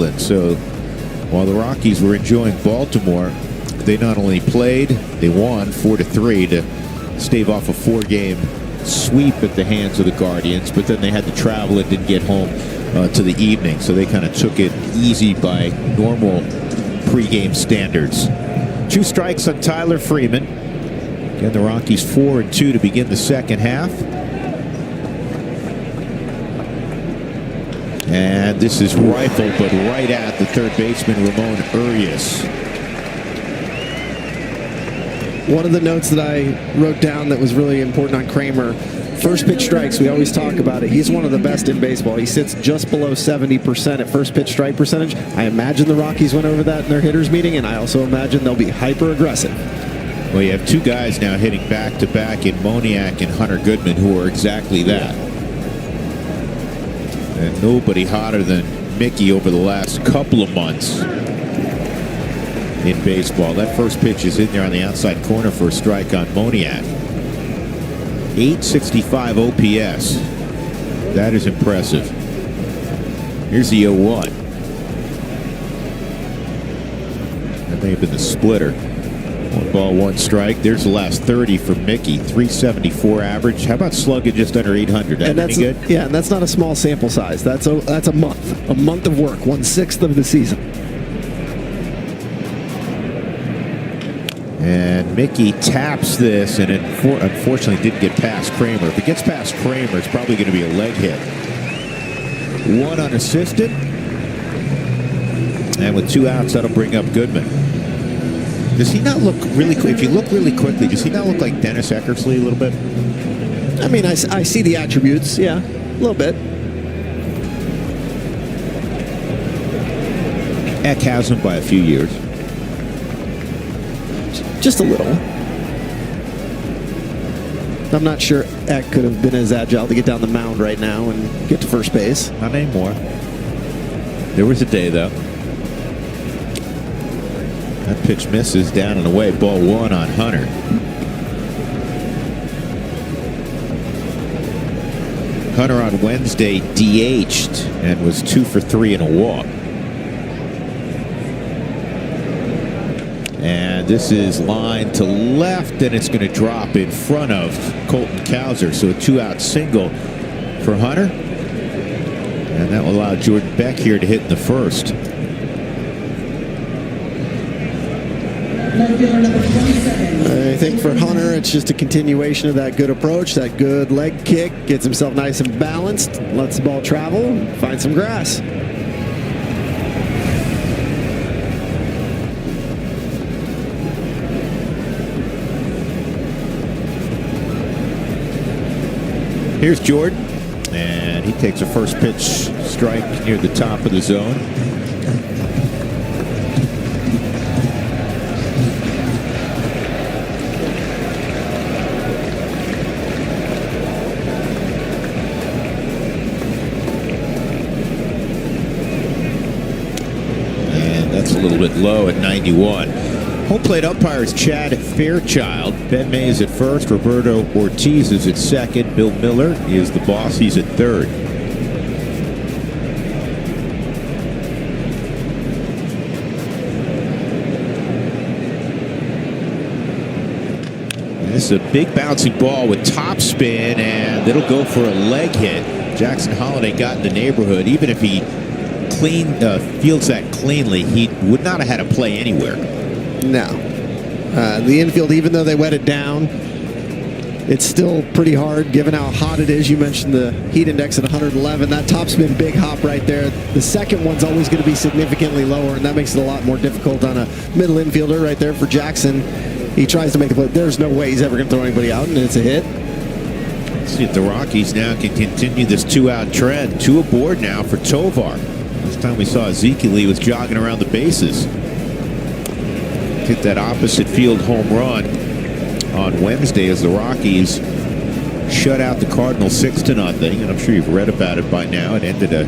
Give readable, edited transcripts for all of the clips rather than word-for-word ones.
Oakland. So while the Rockies were enjoying Baltimore, they not only played, they won 4-3 to stave off a 4-game sweep at the hands of the Guardians, but then they had to travel and didn't get home to the evening. So they kind of took it easy by normal pregame standards. 2 strikes on Tyler Freeman. Again, the Rockies 4-2 to begin the second half. And this is rifled, but right at the third baseman, Ramon Urias. One of the notes that I wrote down that was really important on Kramer, first pitch strikes, we always talk about it. He's one of the best in baseball. He sits just below 70% at first pitch strike percentage. I imagine the Rockies went over that in their hitters meeting, and I also imagine they'll be hyper aggressive. Well, you have 2 guys now hitting back-to-back in Moniak and Hunter Goodman who are exactly that. And nobody hotter than Mickey over the last couple of months in baseball. That first pitch is in there on the outside corner for a strike on Moniak. 865 OPS. That is impressive. Here's the 0-1. That may have been the splitter. 1 ball, 1 strike. There's the last 30 for Mickey. 374 average. How about slugging just under 800? That any good? Yeah, and that's not a small sample size. That's a month. A month of work. 1/6 of the season. And Mickey taps this, and it unfortunately didn't get past Kramer. If it gets past Kramer, it's probably going to be a leg hit. 1 unassisted. And with 2 outs, that'll bring up Goodman. Does he not look really quick? If you look really quickly, does he not look like Dennis Eckersley a little bit? I mean, I see the attributes, yeah, a little bit. Eck has him by a few years. Just a little. I'm not sure Eck could have been as agile to get down the mound right now and get to first base. Not anymore. There was a day, though. That pitch misses down and away. Ball 1 on Hunter. Hunter on Wednesday DH'd and was 2 for 3 in a walk. And this is lined to left, and it's going to drop in front of Colton Cowser. So a 2-out single for Hunter. And that will allow Jordan Beck here to hit in the first. I think for Hunter, it's just a continuation of that good approach, that good leg kick, gets himself nice and balanced, lets the ball travel, and find some grass. Here's Jordan, and he takes a first pitch strike near the top of the zone. And that's a little bit low at 91. Home plate umpires Chad Fairchild. Ben May is at first. Roberto Ortiz is at second. Bill Miller is the boss. He's at third. And this is a big bouncing ball with top spin, and it'll go for a leg hit. Jackson Holliday got in the neighborhood. Even if he fields that cleanly, he would not have had a play anywhere. No. The infield, even though they wet it down, it's still pretty hard given how hot it is. You mentioned the heat index at 111. That topspin big hop right there. The second one's always going to be significantly lower, and that makes it a lot more difficult on a middle infielder right there for Jackson. He tries to make the play. There's no way he's ever going to throw anybody out, and it's a hit. Let's see if the Rockies now can continue this 2-out trend. 2 aboard now for Tovar. This time we saw Ezekiel, he was jogging around the bases. Hit that opposite field home run on Wednesday as the Rockies shut out the Cardinals 6-0. And I'm sure you've read about it by now. It ended a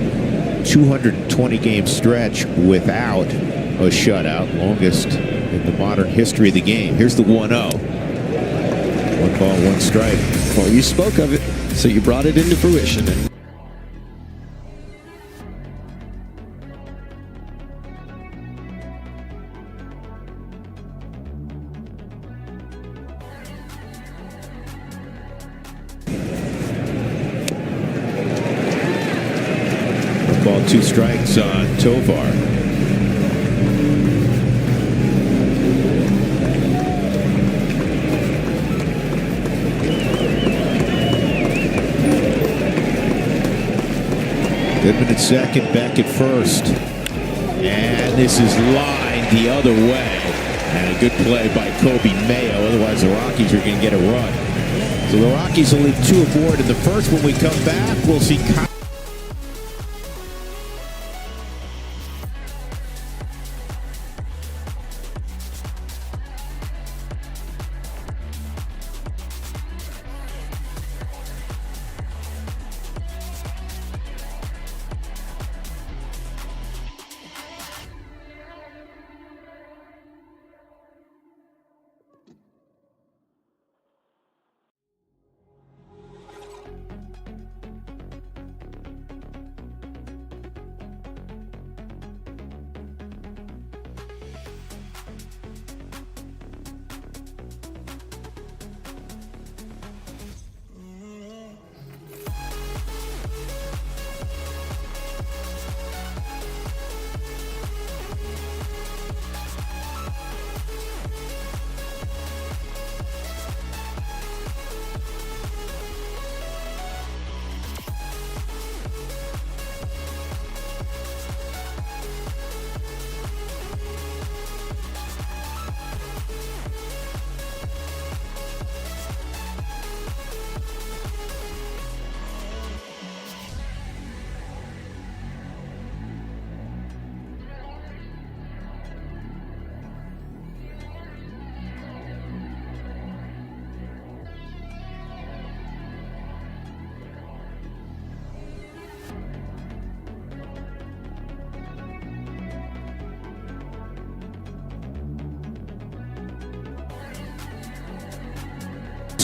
220-game stretch without a shutout, longest in the modern history of the game. Here's the 1-0. 1 ball, 1 strike. Well, you spoke of it, so you brought it into fruition. 1 ball, 2 strikes on Tovar. Goodman at second, back at first. And this is lined the other way. And a good play by Kobe Mayo. Otherwise, the Rockies are going to get a run. So the Rockies will leave 2 aboard in the first. When we come back, we'll see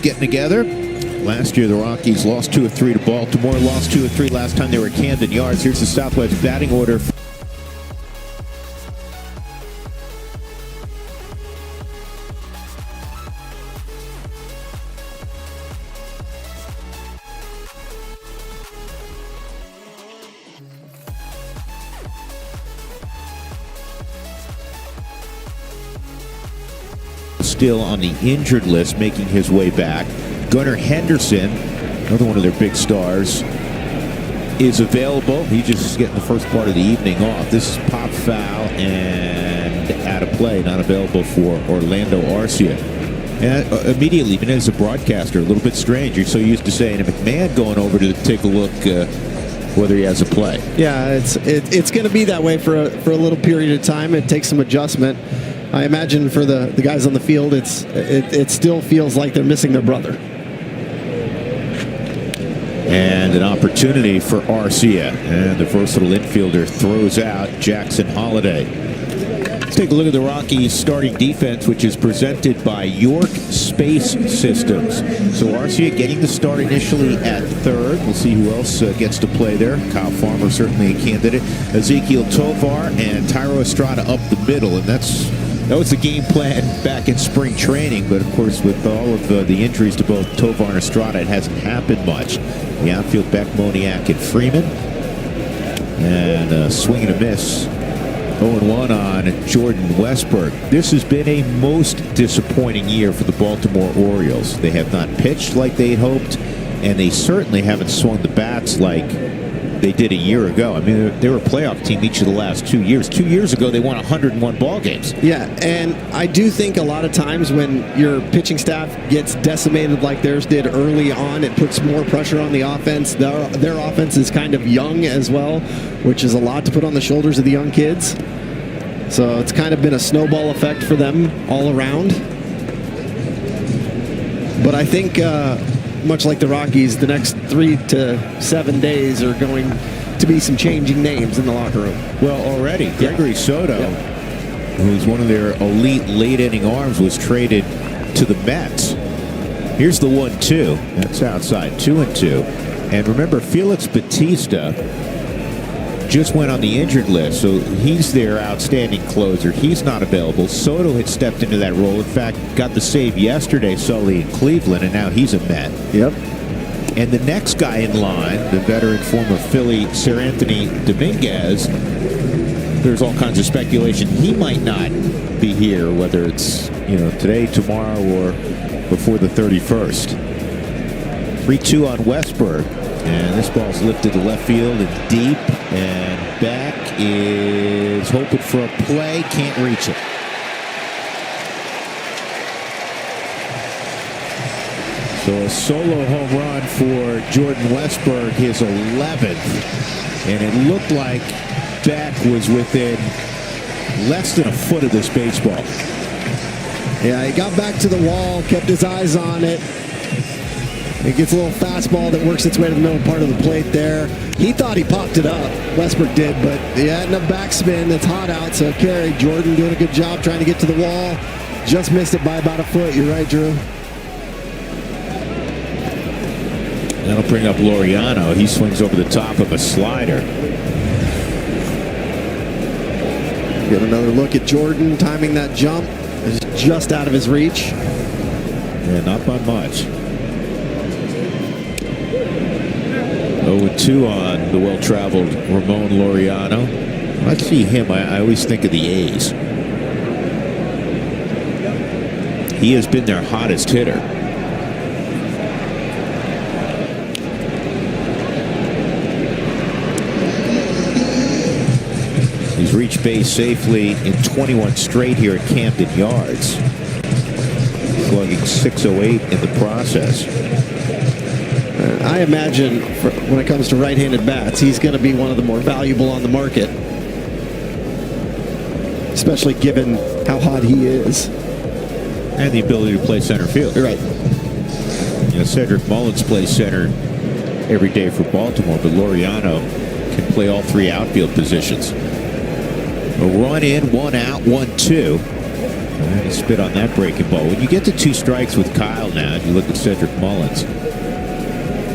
getting together. Last year, the Rockies lost 2 of 3 to Baltimore, lost 2 of 3 last time they were at Camden Yards. Here's the Southwest batting order. Still on the injured list, making his way back. Gunnar Henderson, another one of their big stars, is available. He's just getting the first part of the evening off. This is pop foul and out of play, not available for Orlando Arcia. And immediately, even as a broadcaster, a little bit strange. You're so used to saying to McMahon going over to take a look whether he has a play. Yeah, it's going to be that way for a little period of time. It takes some adjustment. I imagine for the guys on the field, it still feels like they're missing their brother. And an opportunity for Arcia. And the versatile infielder throws out Jackson Holiday. Let's take a look at the Rockies starting defense, which is presented by York Space Systems. So Arcia getting the start initially at third. We'll see who else gets to play there. Kyle Farmer certainly a candidate. Ezekiel Tovar and Tyro Estrada up the middle. And that was the game plan back in spring training, but of course with all of the injuries to both Tovar and Estrada, it hasn't happened much. The outfield, Beck, Moniak, and Freeman. And a swing and a miss. 0-1 on Jordan Westberg. This has been a most disappointing year for the Baltimore Orioles. They have not pitched like they had hoped, and they certainly haven't swung the bats like they did a year ago. I mean, they were a playoff team each of the last 2 years. 2 years ago, they won 101 ball games. Yeah, and I do think a lot of times when your pitching staff gets decimated like theirs did early on, it puts more pressure on the offense. Their offense is kind of young as well, which is a lot to put on the shoulders of the young kids. So it's kind of been a snowball effect for them all around. But I think much like the Rockies, the next 3 to 7 days are going to be some changing names in the locker room. Well, already, Gregory Soto, who's one of their elite late-inning arms, was traded to the Mets. Here's the 1-2. That's outside, 2-2. And remember, Felix Bautista just went on the injured list, so he's their outstanding closer. He's not available. Soto had stepped into that role. In fact, got the save yesterday, Sully in Cleveland, and now he's a Met. Yep. And the next guy in line, the veteran former Philly, Sir Anthony Dominguez, there's all kinds of speculation he might not be here, whether it's today, tomorrow, or before the 31st. 3-2 on Westberg, and this ball's lifted to left field and deep, and Beck is hoping for a play, can't reach it. So a solo home run for Jordan Westberg, his 11th, and it looked like Beck was within less than a foot of this baseball. Yeah, he got back to the wall, kept his eyes on it. It gets a little fastball that works its way to the middle part of the plate there. He thought he popped it up. Westbrook did, but he had enough backspin. It's hot out, so carry. Jordan doing a good job trying to get to the wall. Just missed it by about a foot. You're right, Drew. That'll bring up Laureano. He swings over the top of a slider. Get another look at Jordan timing that jump. It's just out of his reach. Yeah, not by much. 0-2 on the well-traveled Ramon Laureano. When I see him, I always think of the A's. He has been their hottest hitter. He's reached base safely in 21 straight here at Camden Yards, slugging .608 in the process. I imagine when it comes to right-handed bats, he's going to be one of the more valuable on the market, especially given how hot he is. And the ability to play center field. You're right. Cedric Mullins plays center every day for Baltimore, but Laureano can play all three outfield positions. A run in, 1 out, 1-2. And he spit on that breaking ball. When you get to 2 strikes with Kyle now, and you look at Cedric Mullins,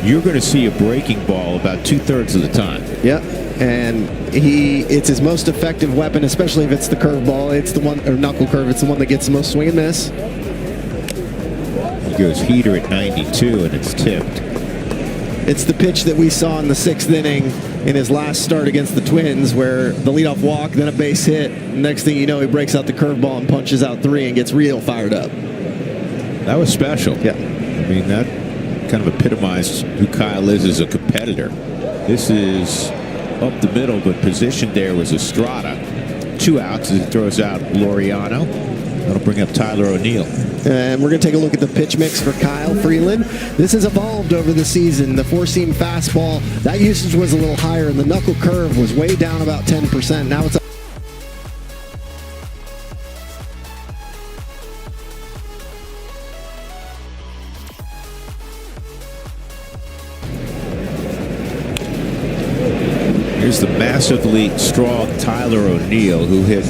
you're going to see a breaking ball about 2/3 of the time. Yep, and it's his most effective weapon, especially if it's the curveball. It's the one, or knuckle curve. It's the one that gets the most swing and miss. He goes heater at 92, and it's tipped. It's the pitch that we saw in the 6th inning in his last start against the Twins, where the leadoff walk, then a base hit. Next thing you know, he breaks out the curveball and punches out 3 and gets real fired up. That was special. Yeah. I mean, that kind of epitomized who Kyle is as a competitor. This is up the middle, but positioned there was Estrada. 2 outs as he throws out Laureano. That'll bring up Tyler O'Neill. And we're going to take a look at the pitch mix for Kyle Freeland. This has evolved over the season. The 4-seam fastball, that usage was a little higher, and the knuckle curve was way down about 10%. Now it's Here's the massively strong Tyler O'Neill, who hit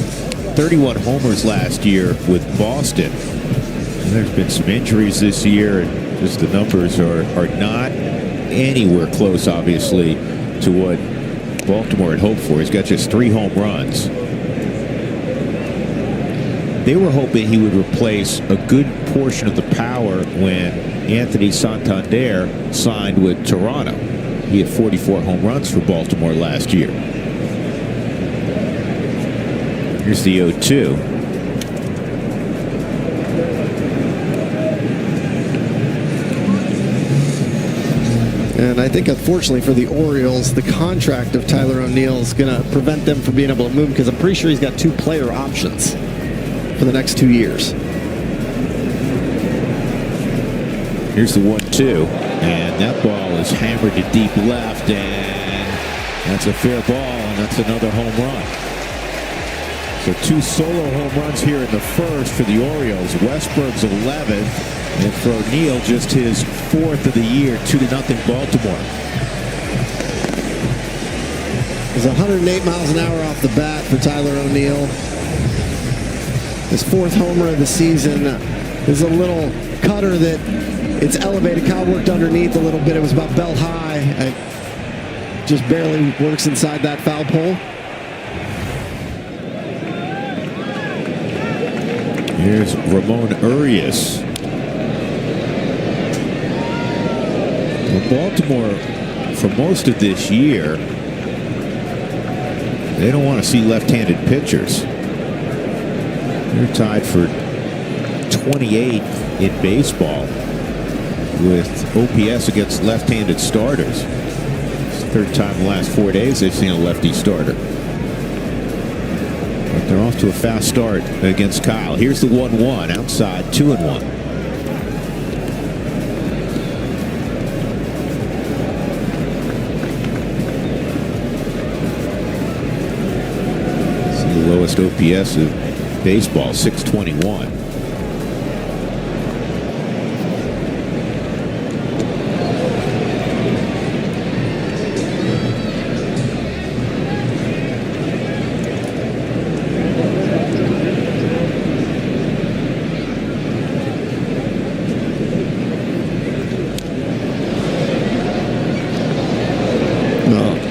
31 homers last year with Boston. And there's been some injuries this year, and just the numbers are not anywhere close, obviously, to what Baltimore had hoped for. He's got just 3 home runs. They were hoping he would replace a good portion of the power when Anthony Santander signed with Toronto. He had 44 home runs for Baltimore last year. Here's the 0-2. And I think, unfortunately for the Orioles, the contract of Tyler O'Neill is going to prevent them from being able to move, because I'm pretty sure he's got 2 player options for the next 2 years. Here's the 1-2, and that ball is hammered to deep left, and that's a fair ball, and that's another home run. So 2 solo home runs here in the first for the Orioles. Westberg's 11th, and for O'Neill, just his 4th of the year, 2-0 Baltimore. There's 108 miles an hour off the bat for Tyler O'Neill. His 4th homer of the season is a little cutter that it's elevated. Kyle worked underneath a little bit. It was about belt high. It just barely works inside that foul pole. Here's Ramon Urias. Well, Baltimore, for most of this year, they don't want to see left-handed pitchers. They're tied for 28th in baseball with OPS against left-handed starters. It's the third time in the last 4 days they've seen a lefty starter. But they're off to a fast start against Kyle. Here's the 1-1 outside, 2-1. Lowest OPS of baseball, 621.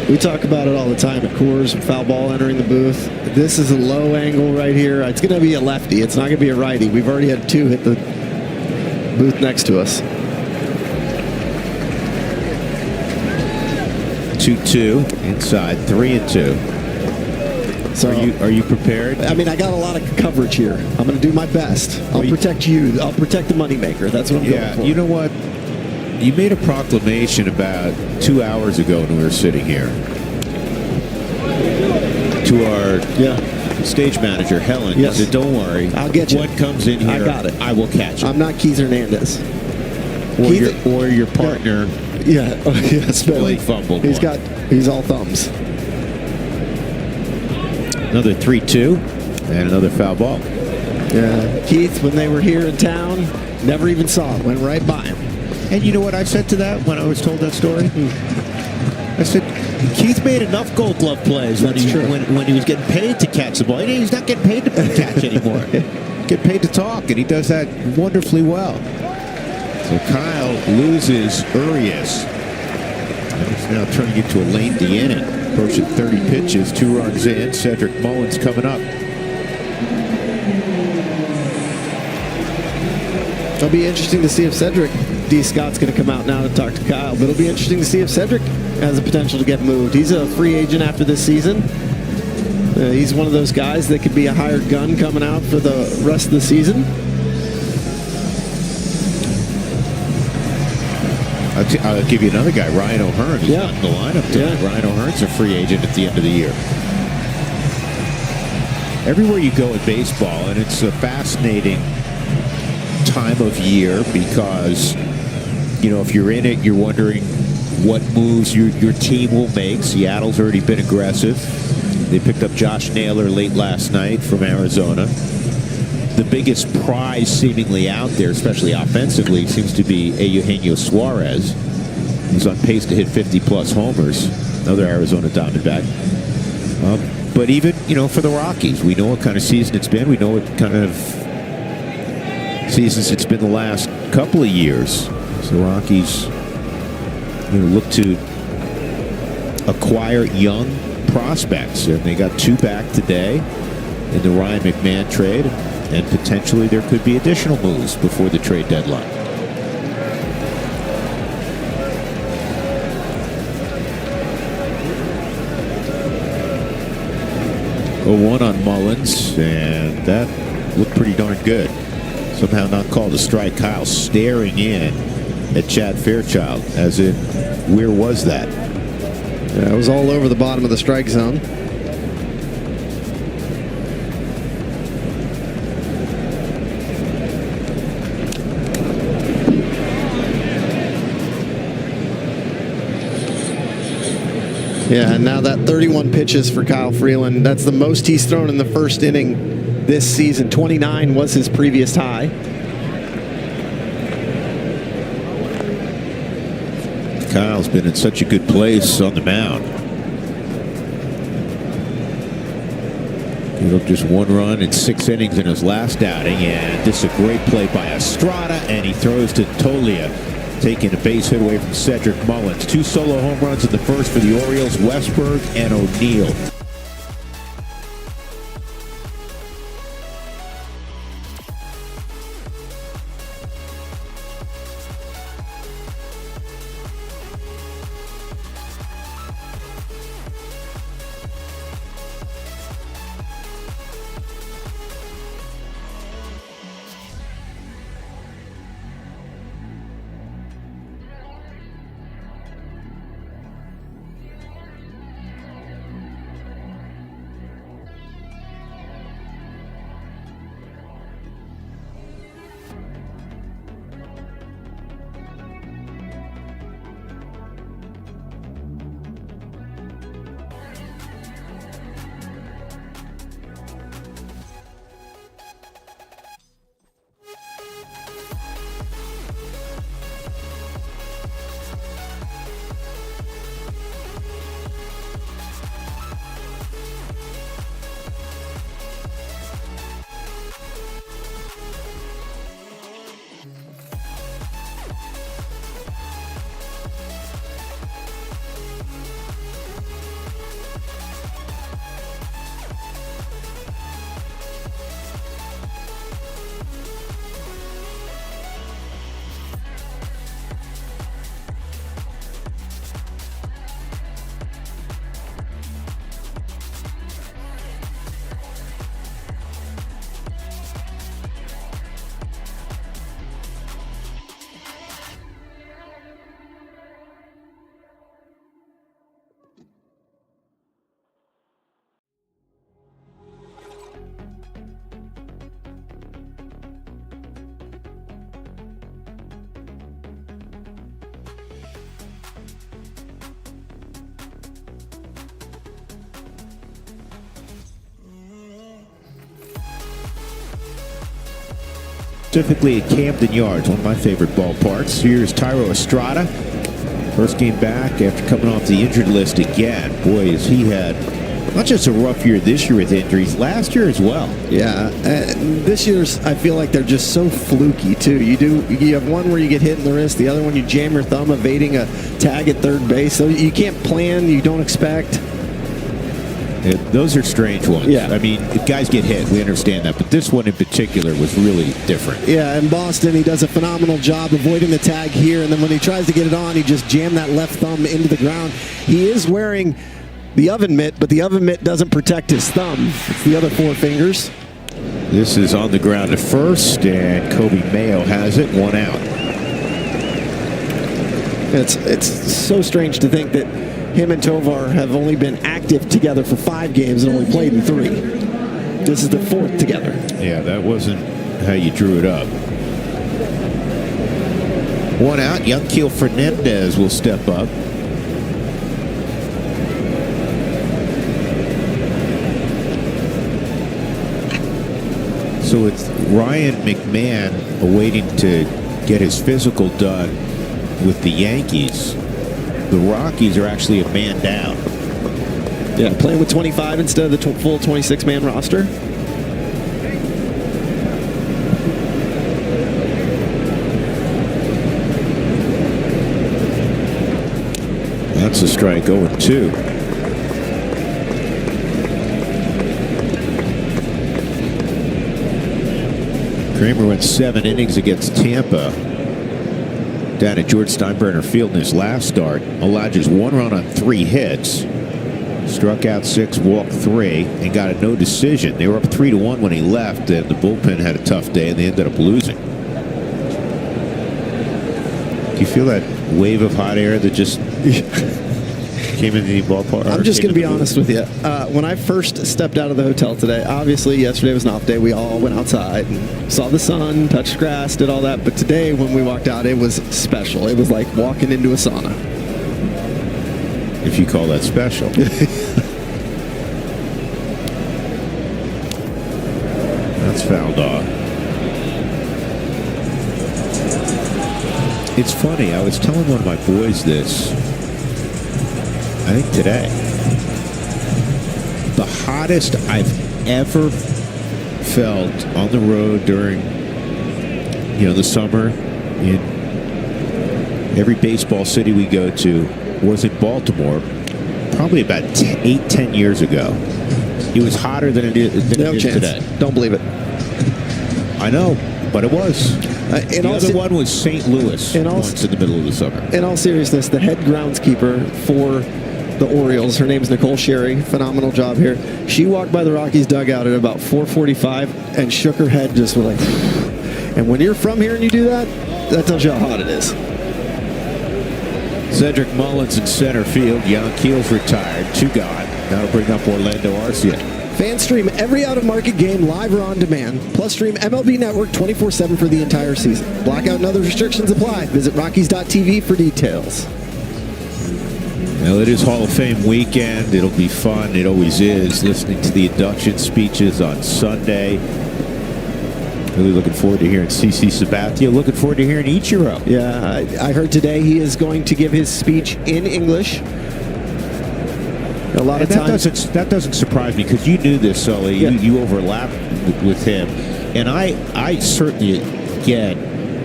We talk about it all the time at Coors, foul ball entering the booth. This is a low angle right here. It's going to be a lefty. It's not going to be a righty. We've already had two hit the booth next to us. 2-2 inside, 3-2. So are you prepared? I mean, I got a lot of coverage here. I'm going to do my best. I'll protect you. I'll protect the moneymaker. That's what I'm going for. You know what? You made a proclamation about 2 hours ago when we were sitting here to our stage manager, Helen. Yes. He said, don't worry. I'll get you. What comes in here, I got it. I will catch it. I'm not Keith Hernandez. Or your partner. Yeah. Billy fumbled. He's all thumbs. Another 3-2 and another foul ball. Yeah. Keith, when they were here in town, never even saw it. Went right by him. And you know what I said to that when I was told that story? I said, Keith made enough Gold Glove plays when he was getting paid to catch the ball. He's not getting paid to catch anymore. Get paid to talk, and he does that wonderfully well. So Kyle loses Urias. And he's now turning into a lengthy inning. Approaching 30 pitches, 2 runs in. Cedric Mullins coming up. It'll be interesting to see if Cedric D. Scott's going to come out now to talk to Kyle, but it'll be interesting to see if Cedric has the potential to get moved. He's a free agent after this season. He's one of those guys that could be a hired gun coming out for the rest of the season. I'll give you another guy, Ryan O'Hearn, who's not in the lineup today. Ryan O'Hearn's a free agent at the end of the year. Everywhere you go in baseball, and it's a fascinating time of year because, you know, if you're in it, you're wondering what moves your team will make. Seattle's already been aggressive. They picked up Josh Naylor late last night from Arizona. The biggest prize seemingly out there, especially offensively, seems to be Eugenio Suarez. He's on pace to hit 50-plus homers. Another Arizona Diamondback. But even, you know, for the Rockies, we know what kind of season it's been. We know what kind of seasons it's been the last couple of years. So the Rockies, you know, look to acquire young prospects. And they got 2 back today in the Ryan McMahon trade. And potentially there could be additional moves before the trade deadline. A 1 on Mullins, and that looked pretty darn good. Somehow not called a strike. Kyle staring in at Chad Fairchild, as in, where was that? Yeah, it was all over the bottom of the strike zone. Yeah, and now that 31 pitches for Kyle Freeland. That's the most he's thrown in the first inning this season. 29 was his previous high. Kyle's been in such a good place on the mound. Gave up just 1 run in 6 innings in his last outing, and this is a great play by Estrada, and he throws to Tolia, taking a base hit away from Cedric Mullins. 2 solo home runs in the first for the Orioles, Westberg and O'Neill. specifically at Camden Yards, one of my favorite ballparks. Here's Tyro Estrada. First game back after coming off the injured list again. Boy, has he had not just a rough year this year with injuries, last year as well. Yeah, this year's, I feel like they're just so fluky too. You have one where you get hit in the wrist, the other one you jam your thumb evading a tag at third base. So you can't plan, you don't expect. Yeah, those are strange ones. Yeah. I mean, if guys get hit, we understand that. But this one in particular was really different. Yeah, in Boston, he does a phenomenal job avoiding the tag here. And then when he tries to get it on, he just jammed that left thumb into the ground. He is wearing the oven mitt, but the oven mitt doesn't protect his thumb. It's the other four fingers. This is on the ground at first, and Kobe Mayo has it, 1 out. It's so strange to think that him and Tovar have only been active together for 5 games and only played in 3. This is the 4th together. Yeah, that wasn't how you drew it up. 1 out. Young Keel Fernandez will step up. So it's Ryan McMahon awaiting to get his physical done with the Yankees. The Rockies are actually a man down. Yeah, playing with 25 instead of the full 26-man roster. That's a strike, 0-2. Kramer went 7 innings against Tampa down at George Steinbrenner Field in his last start. Allowed just 1 run on 3 hits. Struck out 6, walked 3, and got a no decision. They were up 3-1 when he left, and the bullpen had a tough day, and they ended up losing. Do you feel that wave of hot air that just came into the ballpark? I'm just going to be honest with you. When I first stepped out of the hotel today, obviously yesterday was an off day. We all went outside and saw the sun, touched grass, did all that. But today when we walked out, it was special. It was like walking into a sauna. If you call that special. That's fouled off. It's funny. I was telling one of my boys this, I think today. The hottest I've ever felt on the road during, the summer in every baseball city we go to was in Baltimore, probably about 8-10 years ago. It was hotter than it is today. Don't believe it. I know, but it was. The other one was St. Louis once in the middle of the summer. In all seriousness, the head groundskeeper for the Orioles, her name's Nicole Sherry, phenomenal job here. She walked by the Rockies dugout at about 4:45 and shook her head just with like, and when you're from here and you do that, that tells you how hot it is. Cedric Mullins in center field. Jan Keel's retired. 2 gone. That'll bring up Orlando Arcia. Fans stream every out-of-market game live or on demand. Plus stream MLB Network 24/7 for the entire season. Blackout and other restrictions apply. Visit Rockies.tv for details. Well, it is Hall of Fame weekend. It'll be fun. It always is. Listening to the induction speeches on Sunday. Really looking forward to hearing CC Sabathia. Looking forward to hearing Ichiro. Yeah, I heard today he is going to give his speech in English. A lot of times that doesn't surprise me because you knew this, Sully. Yeah. You overlapped with him, and I certainly get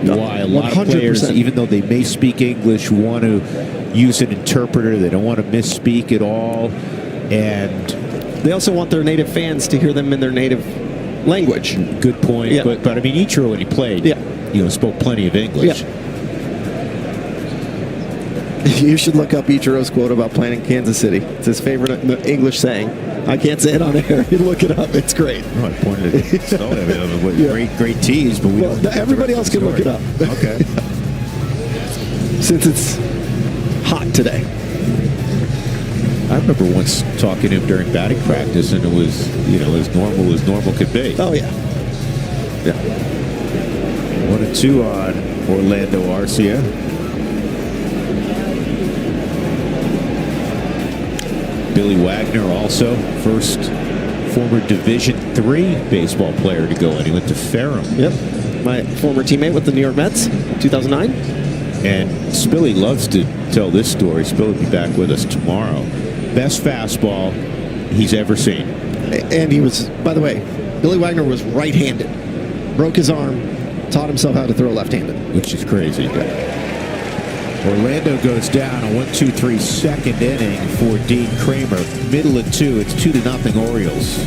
why a lot 100%. Of players, even though they may speak English, want to use an interpreter. They don't want to misspeak at all, and they also want their native fans to hear them in their native language. Good point. Yeah. But I mean, Ichiro, when he played, spoke plenty of English. Yeah. You should look up Ichiro's quote about playing in Kansas City. It's his favorite English saying. I can't say it on air. You look it up. It's great. Oh, I pointed it out. Great tease, but everybody else can look it up. Okay. Since it's hot today. I remember once talking to him during batting practice, and it was, as normal could be. Oh, yeah. Yeah. 1-2 on Orlando Arcia. Billy Wagner, also first former Division III baseball player to go, and he went to Ferrum. Yep. my former teammate with the New York Mets, 2009. And Spilly loves to tell this story. Spilly will be back with us tomorrow. Best fastball he's ever seen. And he was, by the way, Billy Wagner was right-handed. Broke his arm, taught himself how to throw left-handed. Which is crazy. Orlando goes down a 1-2-3 second inning for Dean Kramer. Middle of 2. It's 2-0 Orioles.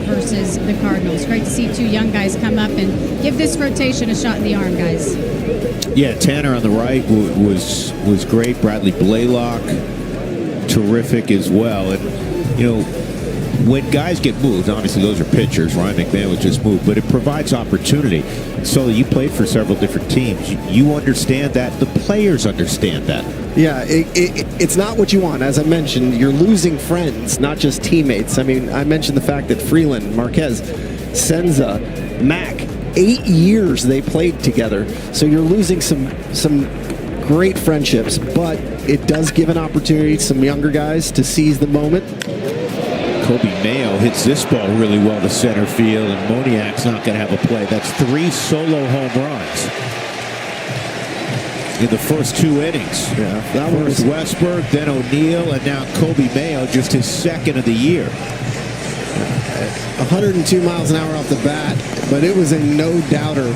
Versus the Cardinals. Great to see two young guys come up and give this rotation a shot in the arm, guys. Yeah, Tanner on the right was great. Bradley Blaylock, terrific as well. And, you know, when guys get moved, obviously those are pitchers. Ryan McMahon was just moved, but it provides opportunity. So you played for several different teams. You understand that. The players understand that. Yeah, it's not what you want. As I mentioned, you're losing friends, not just teammates. I mean, I mentioned the fact that Freeland, Marquez, Senza, Mac, 8 years they played together. So you're losing some great friendships, but it does give an opportunity to some younger guys to seize the moment. Kobe Mayo hits this ball really well to center field, and Moniak's not going to have a play. That's 3 solo home runs in the first 2 innings. Yeah, that was Westberg, then O'Neill, and now Kobe Mayo, just his second of the year. 102 miles an hour off the bat, but it was a no-doubter.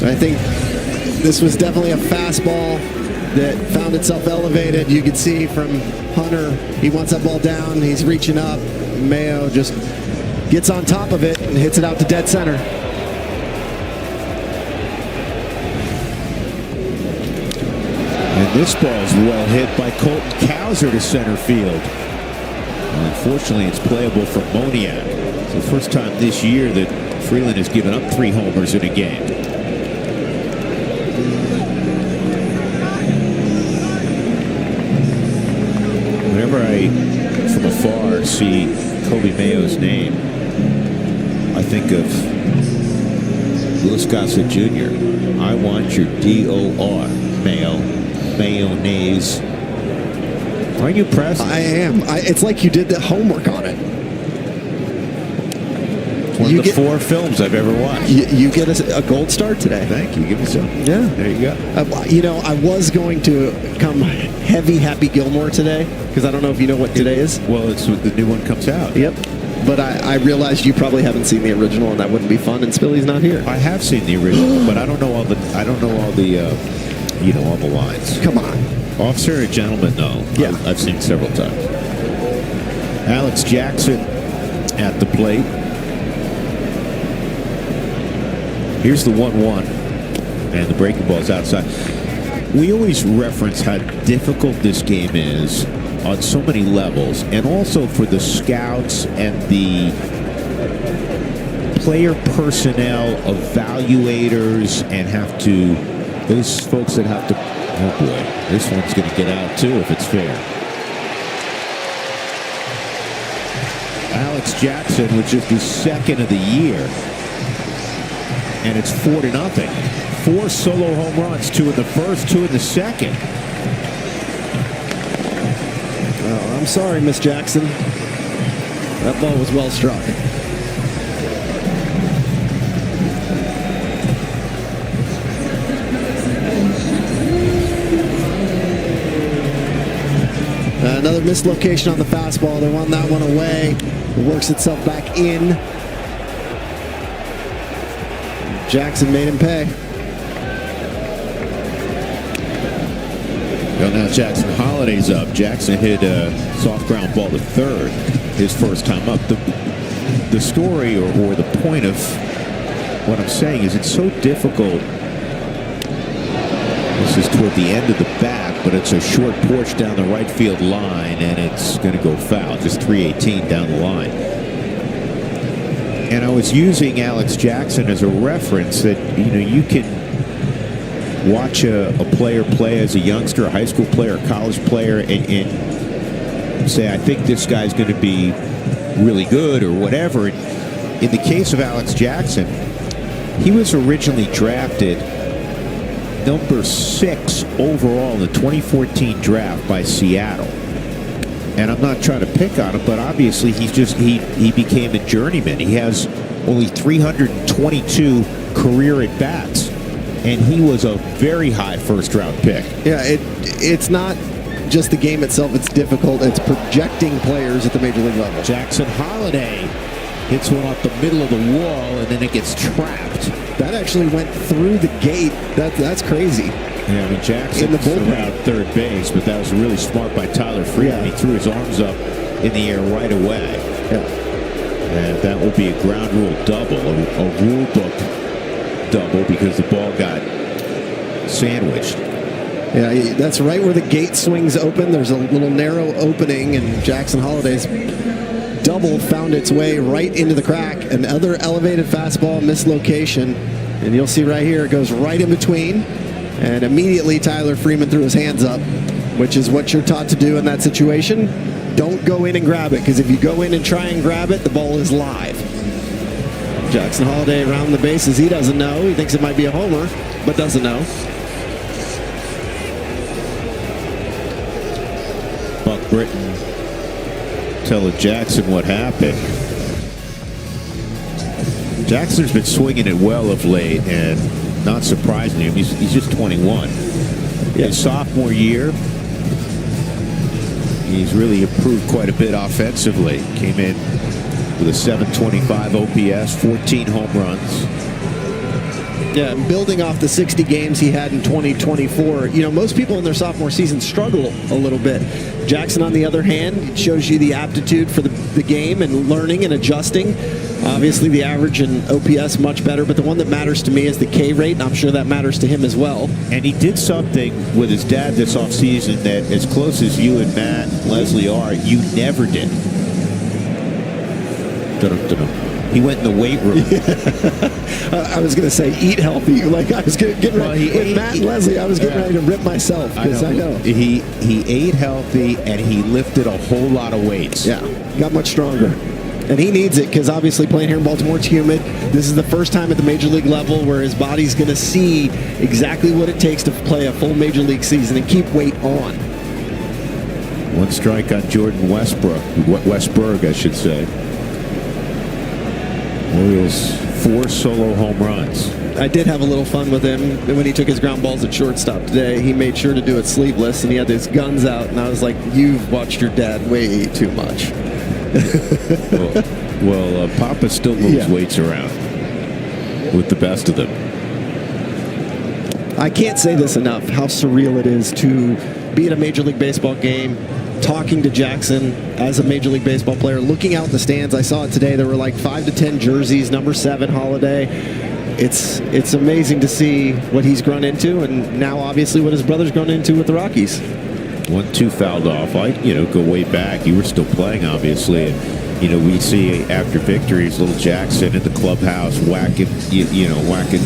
I think this was definitely a fastball that found itself elevated. You could see from Hunter, he wants that ball down, he's reaching up. Mayo just gets on top of it and hits it out to dead center. And this ball's well hit by Colton Cowser to center field. Unfortunately, it's playable for Moniak. It's the first time this year that Freeland has given up 3 homers in a game. Whenever I, from afar, see Kobe Mayo's name, I think of Louis Gossett Jr. I want your D-O-R, Mayo, mayonnaise. Aren't you impressed? I am. It's like you did the homework on it. one of the 4 films I've ever watched. You get a gold star today. Thank you. Give me some. Yeah. There you go. I was going to come heavy Happy Gilmore today because I don't know if you know what today is. Well, it's the new one comes out. Yep. But I realized you probably haven't seen the original, and that wouldn't be fun. And Spilly's not here. I have seen the original, but I don't know all the all the lines. Come on. Officer and Gentleman, no. Yeah. I've seen several times. Alex Jackson at the plate. Here's the 1-1, and the breaking ball's outside. We always reference how difficult this game is on so many levels, and also for the scouts and the player personnel, evaluators, and those folks that have to, oh boy, this one's going to get out too if it's fair. Alex Jackson, which is the second of the year, and it's 4-0. 4 solo home runs, 2 in the first, 2 in the second. Oh, I'm sorry, Miss Jackson. That ball was well struck. Another mislocation on the fastball. They won that one away. It works itself back in. Jackson made him pay. Well, now Jackson Holiday's up. Jackson hit a soft ground ball to third his first time up. The story or the point of what I'm saying is it's so difficult. This is toward the end of the bat, but it's a short porch down the right field line, and it's going to go foul. Just 318 down the line. And I was using Alex Jackson as a reference that, you can watch a player play as a youngster, a high school player, a college player, and say, I think this guy's going to be really good or whatever. In the case of Alex Jackson, he was originally drafted number 6 overall in the 2014 draft by Seattle. And I'm not trying to pick on him, but obviously he became a journeyman. He has only 322 career at-bats, and he was a very high first-round pick. Yeah, it's not just the game itself. It's difficult. It's projecting players at the major league level. Jackson Holliday hits one off the middle of the wall, and then it gets trapped. That actually went through the gate. That's crazy. Yeah, I mean, Jackson around third base, but that was really smart by Tyler Freeman. He threw his arms up in the air right away. Yeah. And that will be a ground rule double, a rule book double, because the ball got sandwiched. Yeah, that's right where the gate swings open. There's a little narrow opening, and Jackson Holliday's double found its way right into the crack. Another elevated fastball mislocation, and you'll see right here it goes right in between, and immediately Tyler Freeman threw his hands up, which is what you're taught to do in that situation. Don't go in and grab it, because if you go in and try and grab it, the ball is live. Jackson Holliday around the bases. He doesn't know. He thinks it might be a homer, but doesn't know. Buck Britton telling Jackson what happened. Jackson's been swinging it well of late, and not surprisingly, he's just 21. His sophomore year, he's really improved quite a bit offensively. Came in with a 725 OPS, 14 home runs. Yeah, building off the 60 games he had in 2024. Most people in their sophomore season struggle a little bit. Jackson, on the other hand, shows you the aptitude for the game and learning and adjusting. Obviously, the average and OPS much better, but the one that matters to me is the K rate, and I'm sure that matters to him as well. And he did something with his dad this offseason that, as close as you and Matt and Leslie are, you never did. He went in the weight room. I was going to say eat healthy. Like I was getting ready with Matt and Leslie. I was getting ready to rip myself, because I know he ate healthy and he lifted a whole lot of weights. Yeah, got much stronger, and he needs it, because obviously playing here in Baltimore, it's humid. This is the first time at the major league level where his body's going to see exactly what it takes to play a full major league season and keep weight on. One strike on Jordan Westbrook, I should say. Orioles 4 solo home runs. I did have a little fun with him when he took his ground balls at shortstop today. He made sure to do it sleeveless, and he had his guns out, and I was like, you've watched your dad way too much. well, Papa still moves weights around with the best of them. I can't say this enough, how surreal it is to be at a Major League Baseball game, talking to Jackson as a Major League Baseball player, looking out in the stands. I saw it today. There were like 5 to 10 jerseys, number 7 holiday. It's amazing to see what he's grown into, and now obviously what his brother's grown into with the Rockies. 1-2 fouled off. I go way back. You were still playing, obviously, and we see after victories, little Jackson in the clubhouse whacking, whacking,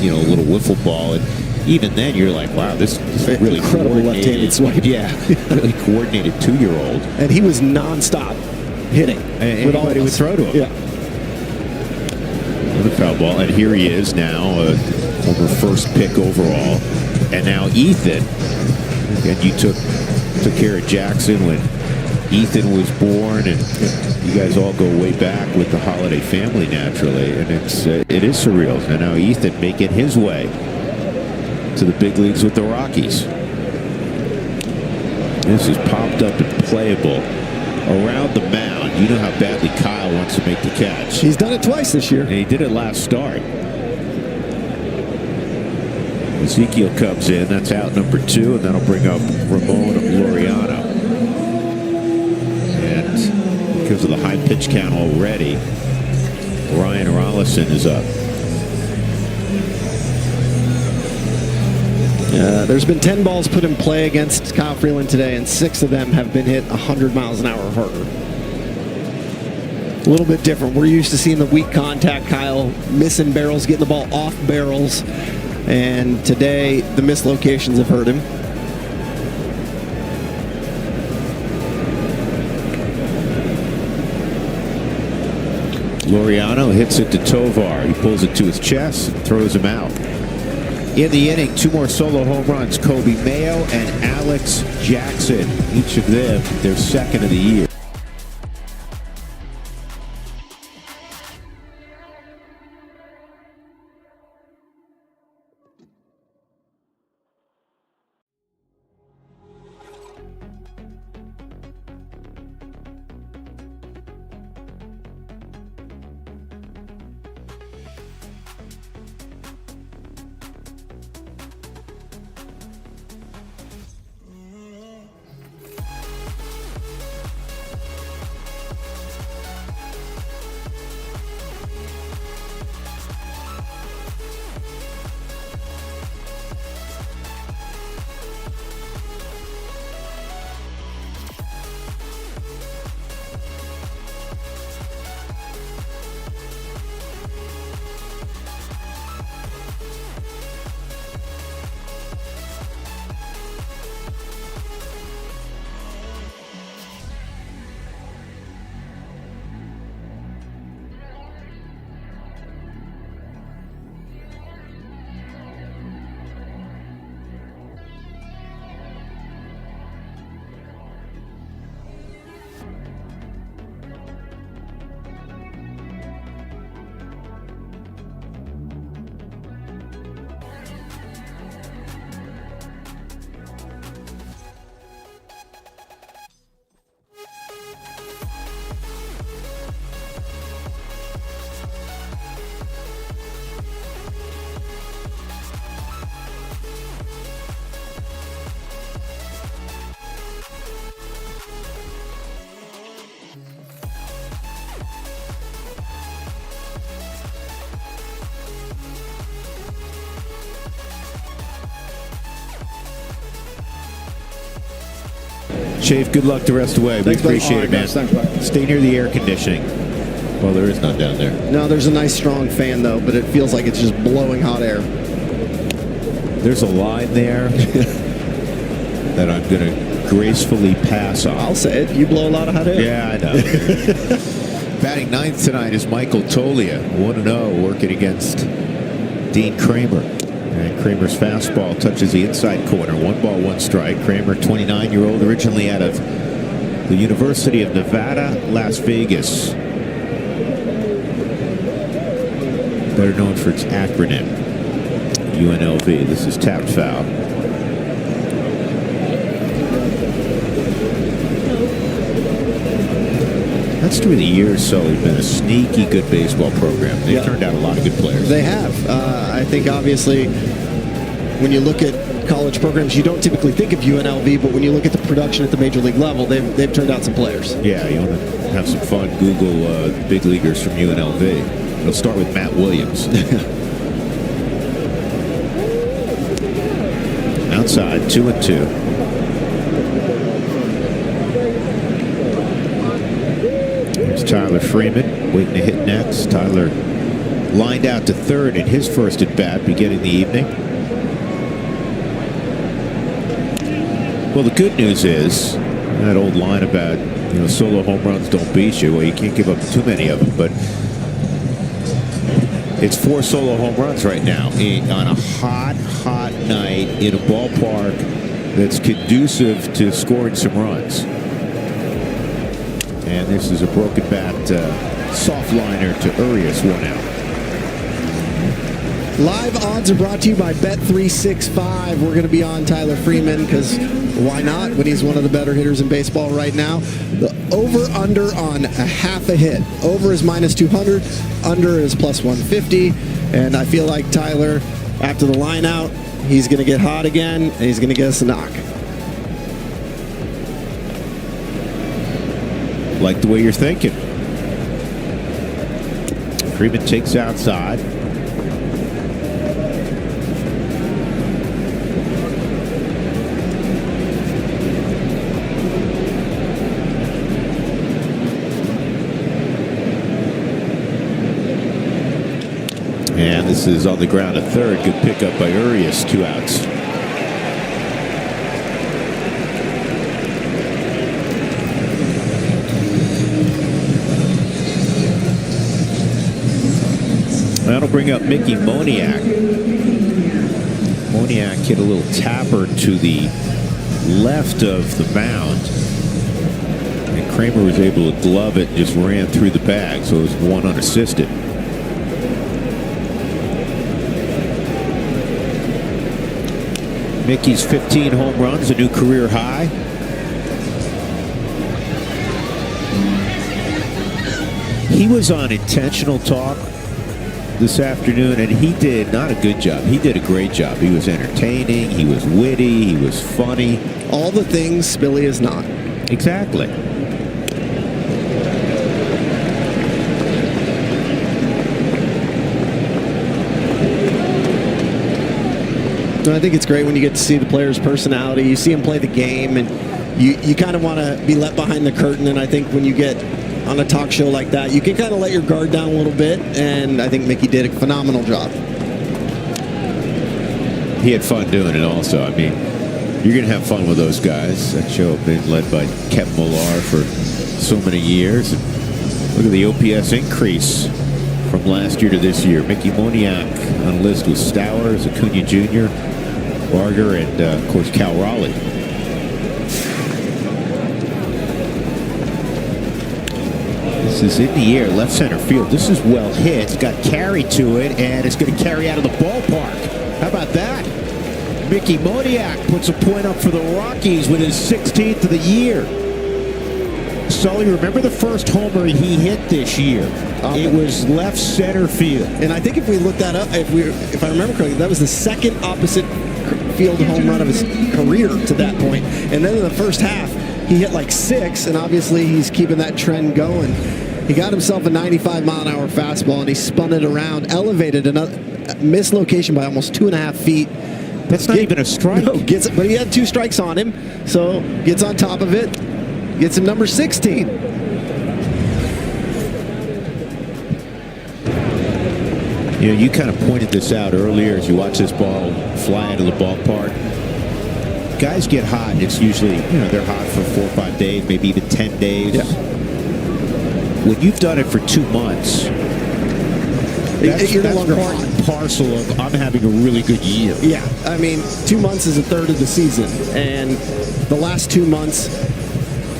a little wiffle ball, and even then you're like, wow, this is really incredible left-handed swipe. Yeah, really coordinated 2-year-old, and he was nonstop hitting. And anybody would throw to him. Yeah. The foul ball, and here he is now, over first pick overall, and now Ethan. And you took care of Jackson when Ethan was born, and you guys all go way back with the Holiday family naturally, and it is surreal. And now Ethan making his way to the big leagues with the Rockies. This is popped up and playable around the mound. You know how badly Kyle wants to make the catch. He's done it twice this year. And he did it last start. Ezekiel comes in. That's out number 2, and that'll bring up Ramon Laureano. And because of the high pitch count already, Ryan Rollison is up. There's been 10 balls put in play against Kyle Freeland today, and 6 of them have been hit 100 miles an hour or harder. A little bit different. We're used to seeing the weak contact Kyle missing barrels, getting the ball off barrels, and today the mislocations have hurt him. Laureano hits it to Tovar. He pulls it to his chest and throws him out. In the inning, 2 more solo home runs. Kobe Mayo and Alex Jackson, each of them their 2nd of the year. Shave, good luck the rest of the way. Thanks, we appreciate buddy. it, man. Thanks, Stay near the air conditioning. Well, there is none down there. No, there's a nice strong fan though, but it feels like it's just blowing hot air. There's a line there that I'm going to gracefully pass on. I'll say it. You blow a lot of hot air. Yeah, I know. Batting 9th tonight is Michael Tolia, 1-0, working against Dean Kramer. And Kramer's fastball touches the inside corner. 1 ball, 1 strike. Kramer, 29-year-old, originally out of the University of Nevada, Las Vegas. better known for its acronym, UNLV. This is tapped foul. That's through the years, so it's been a sneaky good baseball program. They've turned out a lot of good players. They have. I think, obviously, when you look at college programs, you don't typically think of UNLV, but when you look at the production at the major league level, they've turned out some players. Yeah, you want to have some fun, Google big leaguers from UNLV. It'll start with Matt Williams. Outside, 2-2. Here's Tyler Freeman waiting to hit next. Tyler lined out to third in his first at bat beginning the evening. Well, the good news is that old line about, solo home runs don't beat you. Well, you can't give up too many of them, but it's 4 solo home runs right now on a hot night in a ballpark that's conducive to scoring some runs. And this is a broken bat soft liner to Urias, 1 out. Live odds are brought to you by Bet365. We're going to be on Tyler Freeman because why not when he's one of the better hitters in baseball right now. The over-under on a half a hit. Over is -200. Under is +150. And I feel like Tyler, after the line out, he's going to get hot again and he's going to get us a knock. Like the way you're thinking. Freeman takes outside. And this is on the ground at third. Good pickup by Urias. 2 outs. That'll bring up Mickey Moniak. Moniak hit a little tapper to the left of the mound. And Kramer was able to glove it and just ran through the bag, so it was 1 unassisted. Mickey's 15 home runs, a new career high. He was on Intentional Talk this afternoon, and he did not a good job. He did a great job. He was entertaining, he was witty, he was funny. All the things Billy is not. Exactly. I think it's great when you get to see the player's personality. You see him play the game, and you kind of want to be let behind the curtain. And I think when you get on a talk show like that, you can kind of let your guard down a little bit. And I think Mickey did a phenomenal job. He had fun doing it also. I mean, you're going to have fun with those guys. That show has been led by Kevin Millar for so many years. And look at the OPS increase from last year to this year. Mickey Moniak on the list with Stowers, Acuna Jr., Barger, and, of course, Cal Raleigh. This is in the air, left center field. This is well hit. It's got carry to it, and it's going to carry out of the ballpark. How about that? Mickey Moniak puts a point up for the Rockies with his 16th of the year. Sully, remember the first homer he hit this year? It was left center field. And I think if we look that up, if I remember correctly, that was the second opposite field home run of his career to that point. And then in the first half, he hit like 6, and obviously he's keeping that trend going. He got himself a 95-mile-an-hour fastball, and he spun it around, elevated another mislocation by almost 2.5 feet. That's not even a strike. No, but he had 2 strikes on him, so gets on top of it, gets him number 16. You know, you kind of pointed this out earlier as you watch this ball fly into the ballpark. Guys get hot. It's usually, they're hot for 4 or 5 days, maybe even 10 days. Yeah. When you've done it for 2 months, that's no longer part and parcel of I'm having a really good year. Yeah, I mean, 2 months is a third of the season, and the last 2 months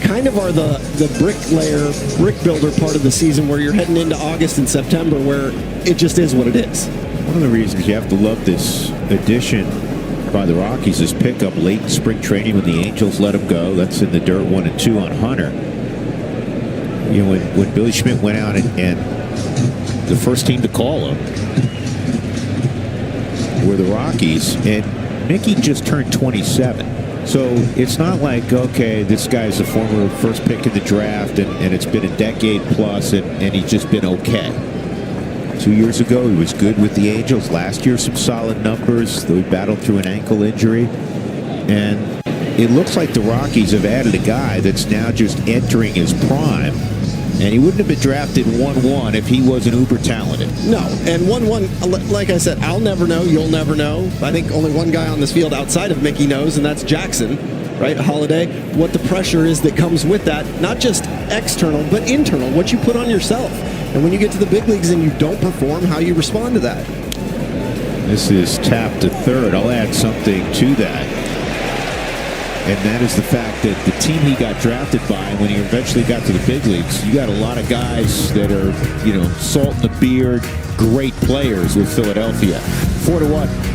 kind of are the bricklayer, brick builder part of the season where you're heading into August and September where it just is what it is. One of the reasons you have to love this addition by the Rockies is pickup late in spring training when the Angels let him go. That's in the dirt 1-2 on Hunter. You know, when Billy Schmidt went out and the first team to call him were the Rockies, and Mickey just turned 27. So it's not like, okay, this guy's a former first pick in the draft and it's been a decade plus and he's just been okay. 2 years ago, he was good with the Angels. Last year, some solid numbers, though he battled through an ankle injury. And it looks like the Rockies have added a guy that's now just entering his prime. And he wouldn't have been drafted 1-1 if he wasn't uber talented. No, and 1-1, like I said, I'll never know, you'll never know. I think only one guy on this field outside of Mickey knows, and that's Jackson, right? Holiday. What the pressure is that comes with that, not just external, but internal, what you put on yourself. And when you get to the big leagues and you don't perform, how you respond to that. This is tapped to third. I'll add something to that. And that is the fact that the team he got drafted by, when he eventually got to the big leagues, you got a lot of guys that are, you know, salt in the beard, great players with Philadelphia. 4-1.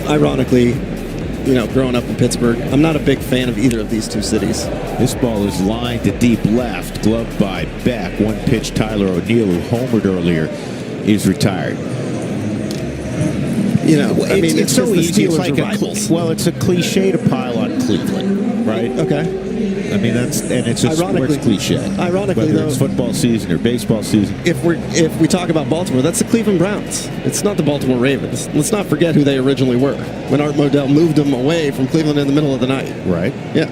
Ironically, you know, growing up in Pittsburgh, I'm not a big fan of either of these two cities. This ball is lined to deep left, gloved by Beck. One pitch, Tyler O'Neill, who homered earlier, is retired. You know, I mean, it's so easy. It's like rivals. it's a cliche to pile on Cleveland, right? Okay. I mean, it's a sports cliche. Ironically, whether though, it's football season or baseball season. If we talk about Baltimore, that's the Cleveland Browns. It's not the Baltimore Ravens. Let's not forget who they originally were when Art Modell moved them away from Cleveland in the middle of the night. Right. Yeah.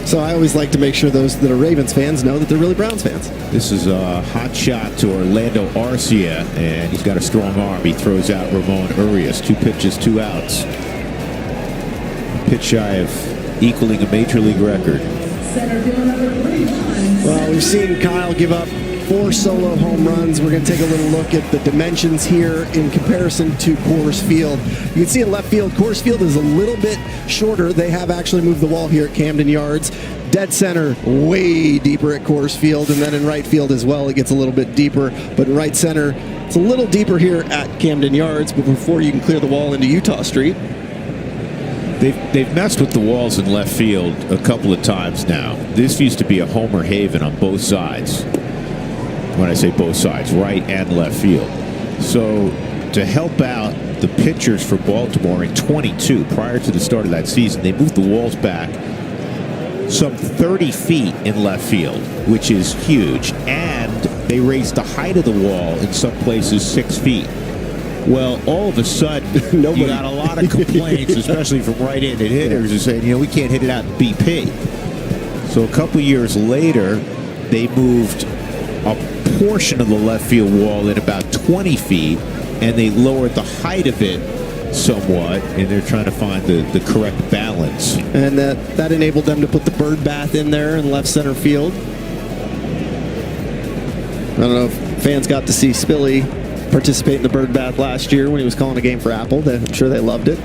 So I always like to make sure those that are Ravens fans know that they're really Browns fans. This is a hot shot to Orlando Arcia, and he's got a strong arm. He throws out Ramon Urias. 2 pitches, 2 outs. Pitch shy of equaling a major league record. Well, we've seen Kyle give up 4 solo home runs. We're going to take a little look at the dimensions here in comparison to Coors Field. You can see in left field, Coors Field is a little bit shorter. They have actually moved the wall here at Camden Yards. Dead center, way deeper at Coors Field, and then in right field as well, it gets a little bit deeper. But in right center, it's a little deeper here at Camden Yards, but before you can clear the wall into Utah Street. They've messed with the walls in left field a couple of times now. This used to be a homer haven on both sides. when I say both sides, right and left field. So to help out the pitchers for Baltimore in 22, prior to the start of that season, they moved the walls back some 30 feet in left field, which is huge. And they raised the height of the wall in some places 6 feet. Well, all of a sudden, you got a lot of complaints, especially from right-handed hitters, who saying, we can't hit it out in BP. So a couple years later, they moved a portion of the left field wall in about 20 feet, and they lowered the height of it somewhat, and they're trying to find the correct balance. And that enabled them to put the bird bath in there in left center field. I don't know if fans got to see Spilly participate in the bird bath last year when he was calling a game for Apple. I'm sure they loved it.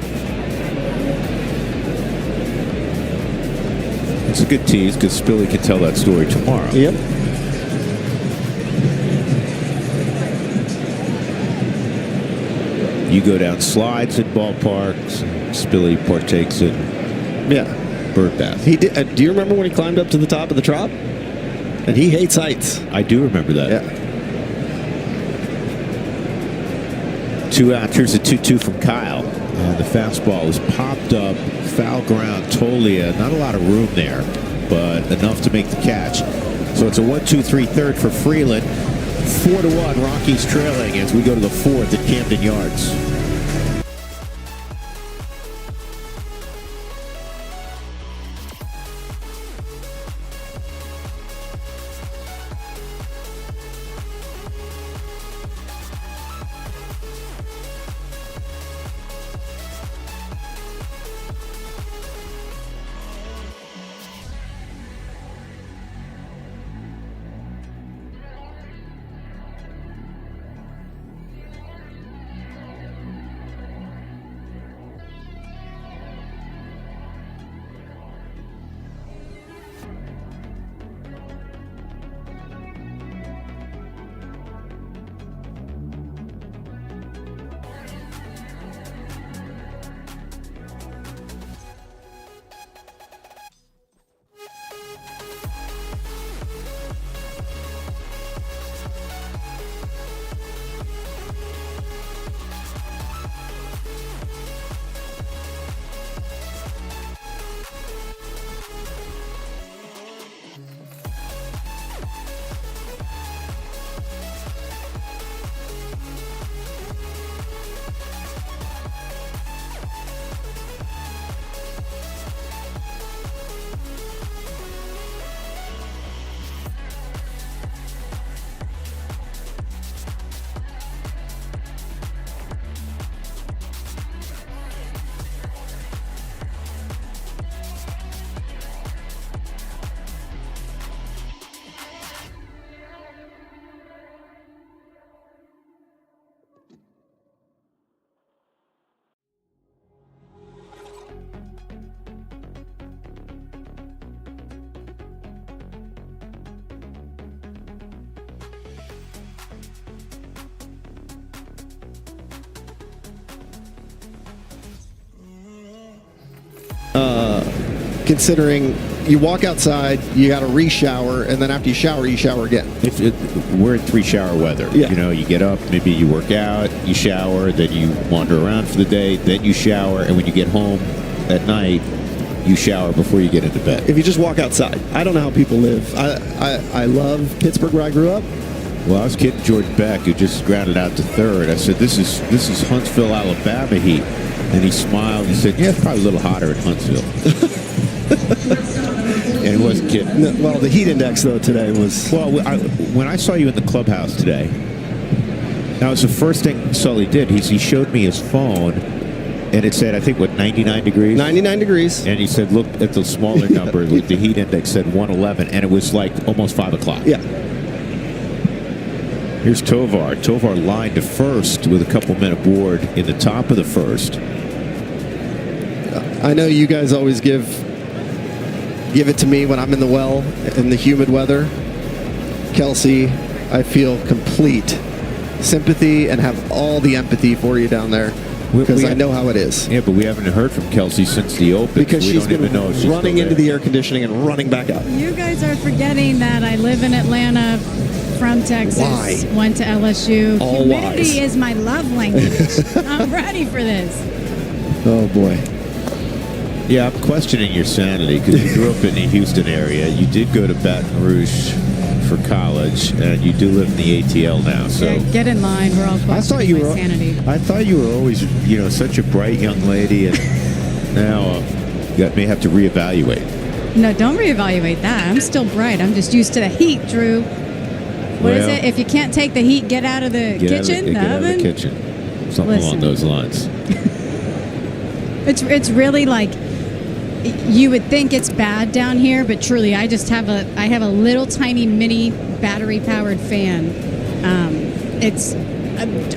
It's a good tease because Spilly can tell that story tomorrow. Yep. You go down slides at ballparks, and Spilly partakes in bird bath. He did. Do you remember when he climbed up to the top of the Trop? And he hates heights. I do remember that. Yeah. 2 out. Here's a 2-2 from Kyle. The fastball is popped up, foul ground. Tolia, not a lot of room there, but enough to make the catch. So it's a 1-2-3 third for Freeland. 4-1, Rockies trailing as we go to the 4th at Camden Yards. Considering you walk outside, you got to re-shower, and then after you shower again. We're in 3-shower weather. Yeah. You get up, maybe you work out, you shower, then you wander around for the day, then you shower, and when you get home at night, you shower before you get into bed. If you just walk outside, I don't know how people live. I love Pittsburgh where I grew up. Well, I was kidding Jordan Beck, who just grounded out to third. I said, this is Huntsville, Alabama heat. And he smiled and said, yeah, it's probably a little hotter in Huntsville. And he wasn't kidding. No, well, the heat index, though, today was... Well, when I saw you in the clubhouse today, that was the first thing Sully did. He showed me his phone, and it said, I think, 99 degrees? 99 degrees. And he said, look at the smaller number. The heat index said 111, and it was like almost 5 o'clock. Yeah. Here's Tovar. Tovar lined to first with a couple men aboard in the top of the first. I know you guys always give it to me when I'm in the well in the humid weather. Kelsey, I feel complete sympathy and have all the empathy for you down there. because I know how it is. Yeah, but we haven't heard from Kelsey since the Open. Because she's been running into the air conditioning and running back out. You guys are forgetting that I live in Atlanta, from Texas. Why? Went to LSU. All Humidity wise. is my love language. I'm ready for this. Oh, boy. Yeah, I'm questioning your sanity because you grew up in the Houston area. You did go to Baton Rouge for college, and you do live in the ATL now. So Yeah, get in line. We're all questioning my sanity. I thought you were always, such a bright young lady, and now you may have to reevaluate. No, don't reevaluate that. I'm still bright. I'm just used to the heat, Drew. What is it? If you can't take the heat, get out of the kitchen, Get out of the kitchen. Something along those lines. It's really like, you would think it's bad down here, but truly, I have a little tiny mini battery powered fan. It's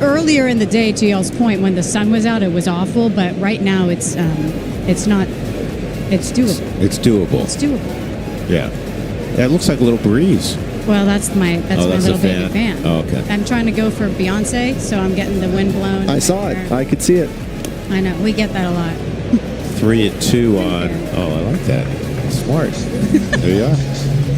earlier in the day, to y'all's point, when the sun was out, it was awful, but right now it's not. It's doable. It's doable. It's doable. Yeah. It looks like a little breeze. Well, that's my little baby fan. Oh, okay. I'm trying to go for Beyonce, so I'm getting the wind blown. I saw it. I could see it. I know. We get that a lot. 3-2 on. Oh, I like that. Smart. There you are.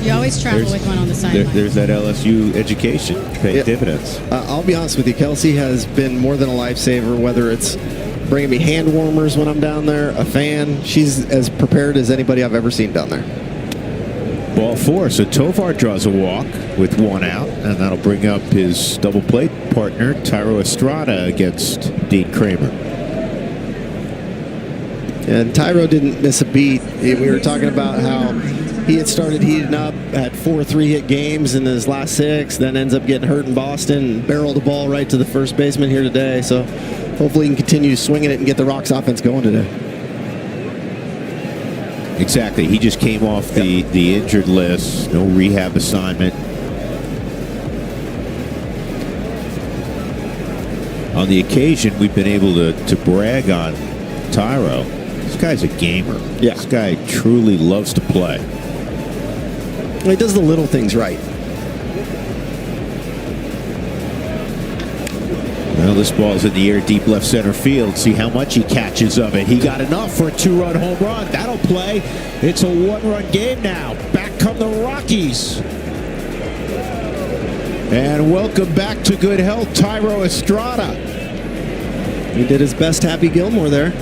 You always travel with one on the sideline. There's that LSU education paying dividends. I'll be honest with you. Kelsey has been more than a lifesaver, whether it's bringing me hand warmers when I'm down there, a fan. She's as prepared as anybody I've ever seen down there. Ball 4. So Tovar draws a walk with 1 out, and that'll bring up his double play partner, Thairo Estrada, against Dean Kramer. And Thairo didn't miss a beat. We were talking about how he had started heating up, had 4 3-hit games in his last 6, then ends up getting hurt in Boston and barreled the ball right to the first baseman here today. So hopefully he can continue swinging it and get the Rocks offense going today. Exactly. He just came off the injured list. No rehab assignment. On the occasion, we've been able to brag on Thairo. This guy's a gamer. Yeah. This guy truly loves to play. Well, he does the little things right. Well, this ball's in the air, deep left center field. See how much he catches of it. He got enough for a 2-run home run. That'll play. It's a 1-run game now. Back come the Rockies. And welcome back to good health, Thairo Estrada. He did his best Happy Gilmore there.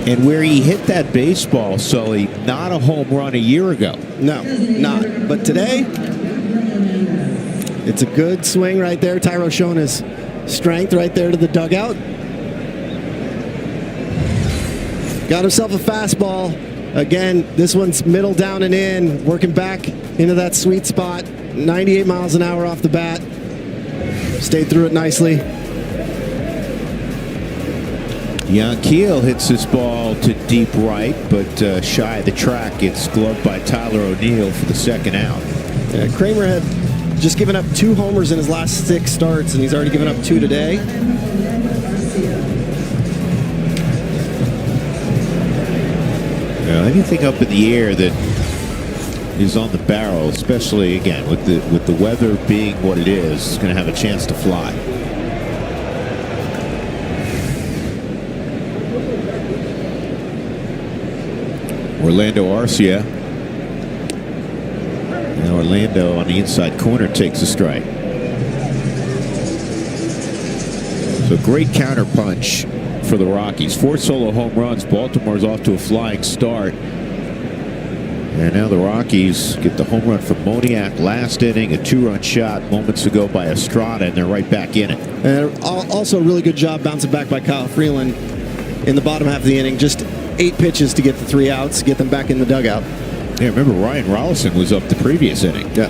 And where he hit that baseball, Sully, not a home run a year ago. No, not. But today, it's a good swing right there. Thairo showing his strength right there to the dugout. Got himself a fastball. Again, this one's middle down and in, working back into that sweet spot. 98 miles an hour off the bat. Stayed through it nicely. Yankiel hits this ball to deep right, but shy of the track. It's gloved by Tyler O'Neill for the second out. Yeah, Kramer had just given up 2 homers in his last 6 starts, and he's already given up 2 today. Anything up in the air that is on the barrel, especially again with the weather being what it is going to have a chance to fly. Orlando Arcia. And Orlando on the inside corner takes a strike. So great counter punch for the Rockies. 4 solo home runs. Baltimore's off to a flying start. And now the Rockies get the home run from Moniak last inning, a 2-run shot moments ago by Estrada, and they're right back in it. And also a really good job bouncing back by Kyle Freeland in the bottom half of the inning. Just 8 pitches to get the 3 outs, get them back in the dugout. Yeah, remember Ryan Rollison was up the previous inning. Yeah.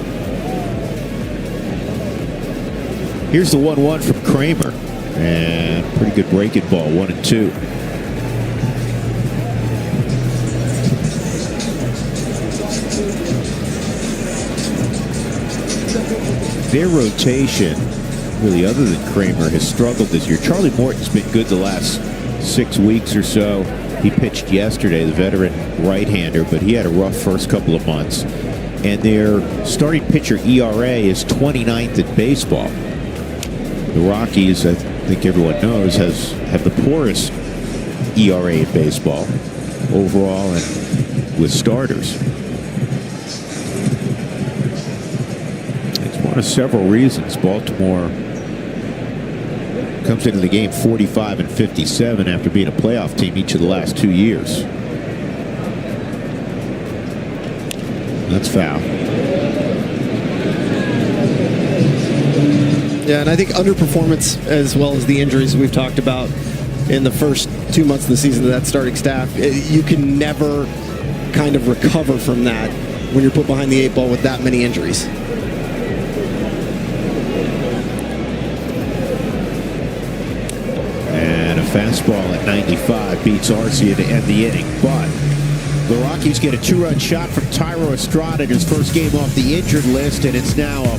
Here's the 1-1 from Kramer. And pretty good breaking ball, 1-2. Their rotation, really other than Kramer, has struggled this year. Charlie Morton's been good the last 6 weeks or so. He pitched yesterday, the veteran right-hander, but he had a rough first couple of months. And their starting pitcher ERA is 29th in baseball. The Rockies, I think everyone knows, have the poorest ERA in baseball overall and with starters. It's one of several reasons. Baltimore comes into the game 45 and 57 after being a playoff team each of the last 2 years. That's foul. Yeah, and I think underperformance as well as the injuries we've talked about in the first 2 months of the season of that starting staff, you can never kind of recover from that when you're put behind the 8 ball with that many injuries. And a fastball at 95 beats Arcia to end the inning, but the Rockies get a 2-run shot from Tyro Estrada in his first game off the injured list, and it's now a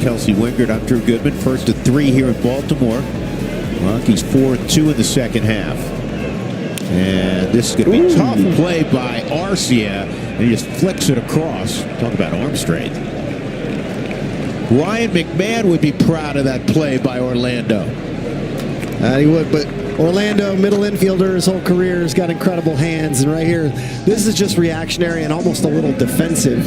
Kelsey Wingert. I'm Drew Goodman. 1st and 3 here in Baltimore. Rockies 4-2 in the second half. And this is going to be a tough play by Arcia. And he just flicks it across. Talk about arm strength. Ryan McMahon would be proud of that play by Orlando. He would, but Orlando, middle infielder, his whole career, has got incredible hands. And right here, this is just reactionary and almost a little defensive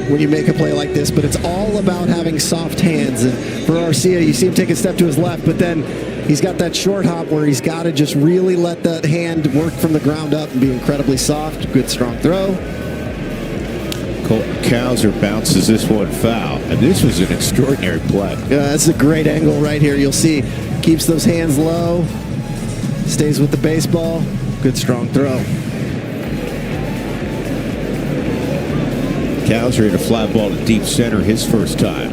when you make a play like this. But it's all about having soft hands. And for Arcia, you see him take a step to his left, but then he's got that short hop where he's got to just really let that hand work from the ground up and be incredibly soft. Good, strong throw. Colton Cowser bounces this one foul. And this was an extraordinary play. That's a great angle right here. You'll see, keeps those hands low, stays with the baseball. Good, strong throw. Cowser hit a fly ball to deep center his first time.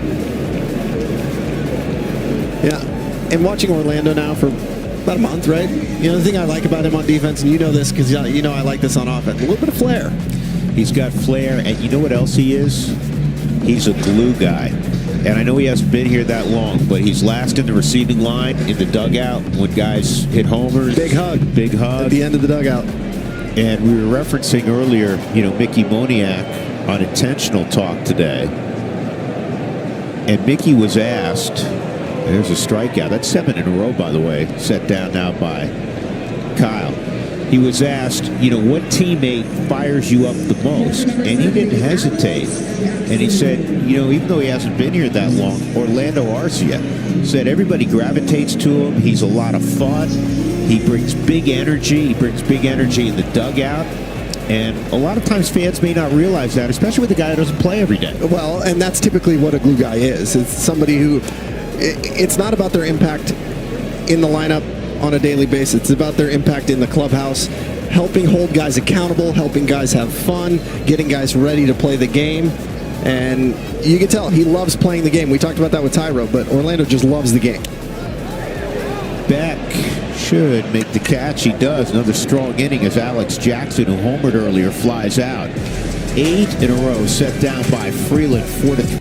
Yeah, and watching Orlando now for about a month, right? You know, the thing I like about him on defense, and you know this because you know I like this on offense, a little bit of flair. He's got flair, and you know what else he is? He's a glue guy. And I know he hasn't been here that long, but he's last in the receiving line in the dugout when guys hit homers. Big hug. Big hug. At the end of the dugout. And we were referencing earlier, you know, Mickey Moniak on Intentional Talk today. And Mickey was asked, there's a strikeout. That's 7 in a row, by the way, set down now by Kyle. He was asked, you know, what teammate fires you up the most? And he didn't hesitate. And he said, you know, even though he hasn't been here that long, Orlando Arcia said everybody gravitates to him. He's a lot of fun. He brings big energy. He brings big energy in the dugout. And a lot of times fans may not realize that, especially with a guy who doesn't play every day. Well, and that's typically what a glue guy is. It's somebody who, it's not about their impact in the lineup on a daily basis. It's about their impact in the clubhouse, helping hold guys accountable, helping guys have fun, getting guys ready to play the game. And you can tell he loves playing the game. We talked about that with Tyro, but Orlando just loves the game. Beck should make the catch. He does. Another strong inning as Alex Jackson, who homered earlier, flies out. 8 in a row set down by Freeland, 4-3.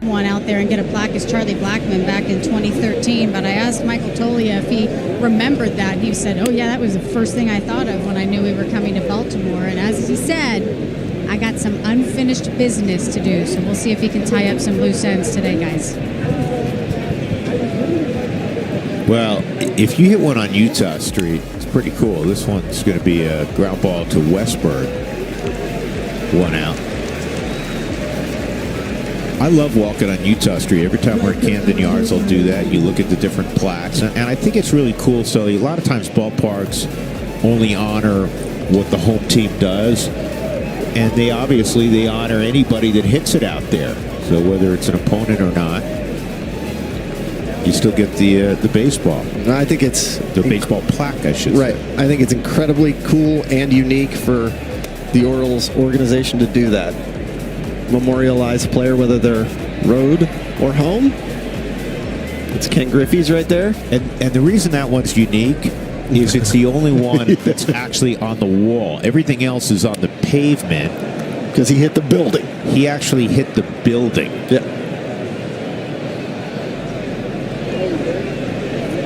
One out there and get a plaque as Charlie Blackmon back in 2013, but I asked Michael Tolia if he remembered that. He said, oh yeah, that was the first thing I thought of when I knew we were coming to Baltimore. And as he said, I got some unfinished business to do, so we'll see if he can tie up some loose ends today, guys. Well, if you hit one on Utah Street, it's pretty cool. This one's going to be a ground ball to Westburg. 1 out. I love walking on Utah Street. Every time we're at Camden Yards, I'll do that. You look at the different plaques. And I think it's really cool. So a lot of times ballparks only honor what the home team does. And they honor anybody that hits it out there. So whether it's an opponent or not, you still get the baseball. I think it's the baseball plaque, I should say. Right. I think it's incredibly cool and unique for the Orioles organization to do that. Memorialize a player, whether they're road or home. It's Ken Griffey's right there. And the reason that one's unique is it's the only one that's actually on the wall. Everything else is on the pavement. Because he hit the building. He actually hit the building. Yeah.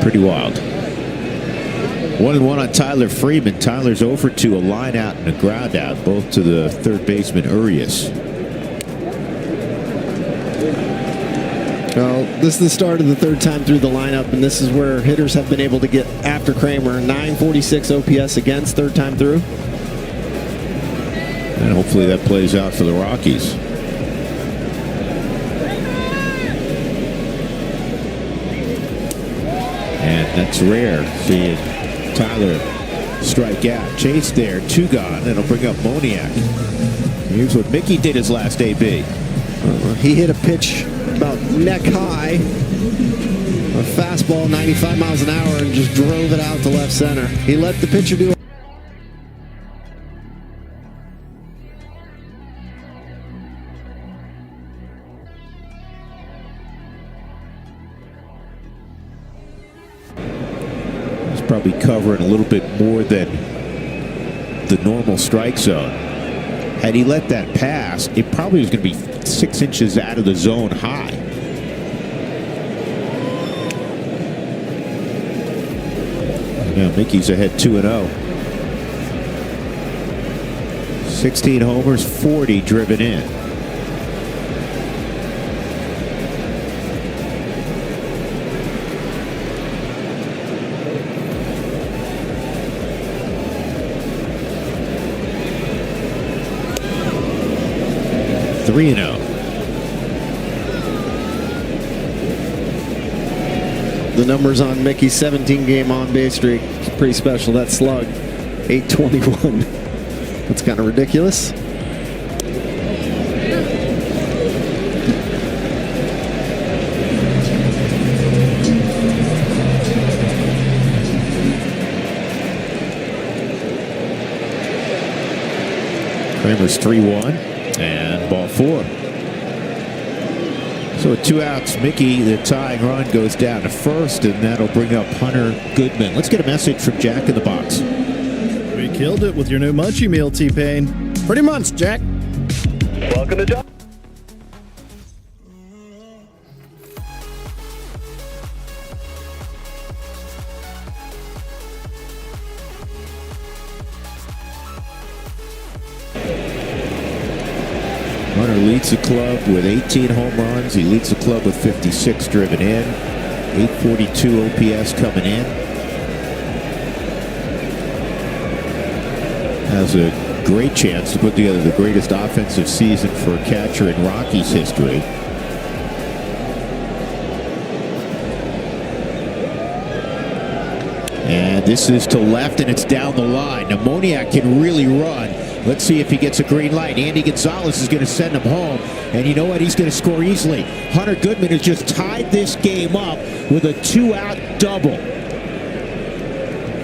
Pretty wild. 1-1 on Tyler Freeman. Tyler's 0 for 2, a line out and a ground out, both to the third baseman Urias. Well, this is the start of the third time through the lineup, and this is where hitters have been able to get after Kramer. 946 OPS against third time through. And hopefully that plays out for the Rockies. And that's rare, seeing Tyler strike out. Chase there, 2 gone. That'll bring up Moniak. Here's what Mickey did his last AB. He hit a pitch about neck high A fastball, 95 miles an hour, and just drove it out to left center. He let the pitcher do it. He's probably covering a little bit more than the normal strike zone. Had he let that pass, it probably was going to be 6 inches out of the zone high. Now Mickey's ahead 2-0. 16 homers, 40 driven in. Three and 0. The numbers on Mickey's 17-game on-base streak is pretty special. That slug, 821. That's kind of ridiculous. Kramer's 3-1 and ball 4. So with 2 outs, Mickey, the tying run, goes down to first, and that'll bring up Hunter Goodman. Let's get a message from Jack in the box. We killed it with your new Munchie Meal, T-Pain. Pretty much, Jack. Welcome to John. Hunter leads the club with 18 home runs. He leads the club with 56 driven in. 842 OPS coming in. Has a great chance to put together the greatest offensive season for a catcher in Rockies history. And this is to left, and it's down the line. Pneumoniac can really run. Let's see if he gets a green light. Andy Gonzalez is going to send him home. And you know what? He's going to score easily. Hunter Goodman has just tied this game up with a 2-out double.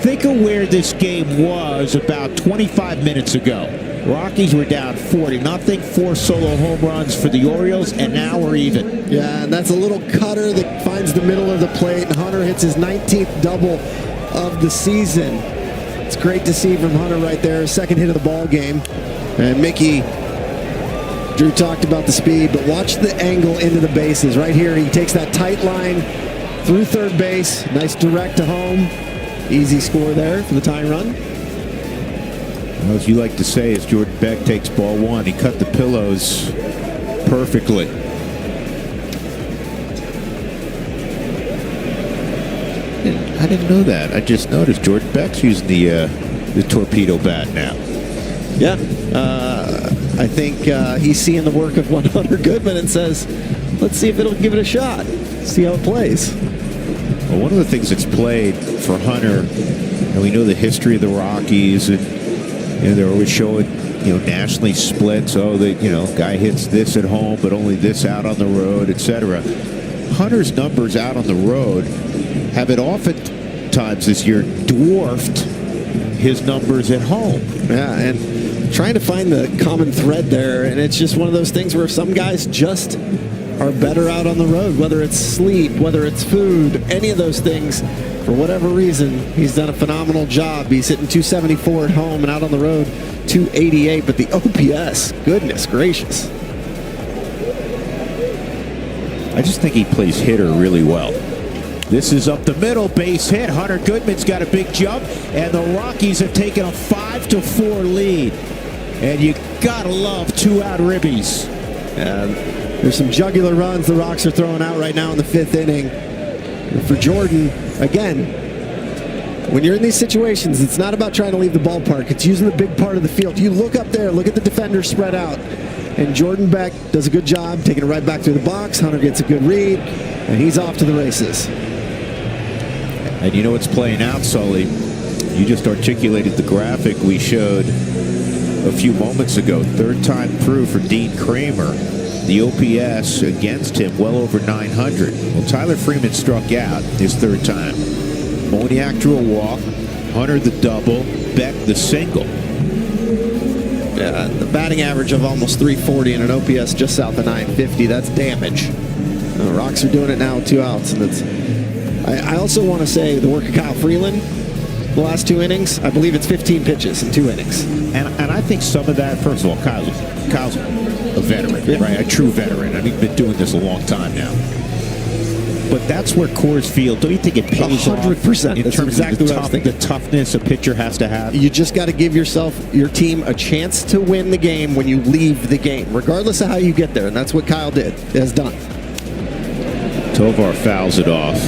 Think of where this game was about 25 minutes ago. Rockies were down 40-0. 4 solo home runs for the Orioles, and now we're even. Yeah, and that's a little cutter that finds the middle of the plate, and Hunter hits his 19th double of the season. It's great to see from Hunter right there. Second hit of the ball game. And Mickey, Drew talked about the speed, but watch the angle into the bases. Right here, he takes that tight line through third base. Nice direct to home. Easy score there for the tying run. Well, as you like to say, as Jordan Beck takes ball 1, he cut the pillows perfectly. I didn't know that. I just noticed Jordan Beck's using the torpedo bat now. Yeah, I think he's seeing the work of one Hunter Goodman and says, let's see if it'll give it a shot. See how it plays. Well, one of the things that's played for Hunter, and we know the history of the Rockies, and they're always showing nationally splits. Oh, guy hits this at home, but only this out on the road, etc. Hunter's numbers out on the road have it oftentimes this year dwarfed his numbers at home. Yeah, and trying to find the common thread there, and it's just one of those things where some guys just are better out on the road, whether it's sleep, whether it's food, any of those things. For whatever reason, he's done a phenomenal job. He's hitting 274 at home, and out on the road, 288. But the OPS, goodness gracious. I just think he plays hitter really well. This is up the middle, base hit. Hunter Goodman's got a big jump, and the Rockies have taken a 5-4 lead. And you gotta love 2-out ribbies. There's some jugular runs the Rocks are throwing out right now in the 5th inning. And for Jordan, again, when you're in these situations, it's not about trying to leave the ballpark. It's using the big part of the field. You look up there, look at the defenders spread out. And Jordan Beck does a good job taking it right back through the box. Hunter gets a good read, and he's off to the races. And you know what's playing out, Sully? You just articulated the graphic we showed a few moments ago. 3rd time through for Dean Kramer. The OPS against him well over 900. Well, Tyler Freeman struck out his third time. Moniak drew a walk, Hunter the double, Beck the single. Yeah, the batting average of almost 340 and an OPS just south of 950. That's damage. The Rocks are doing it now with 2 outs, and that's. I also want to say the work of Kyle Freeland. The last 2 innings, I believe it's 15 pitches in 2 innings. And I think some of that, first of all, Kyle's a veteran, right? A true veteran. I mean, he's been doing this a long time now. But that's where Coors Field, don't you think it pays 100%. in That's terms exactly of what I was thinking. the toughness a pitcher has to have? You just got to give your team a chance to win the game when you leave the game, regardless of how you get there. And that's what Kyle has done. Tovar fouls it off.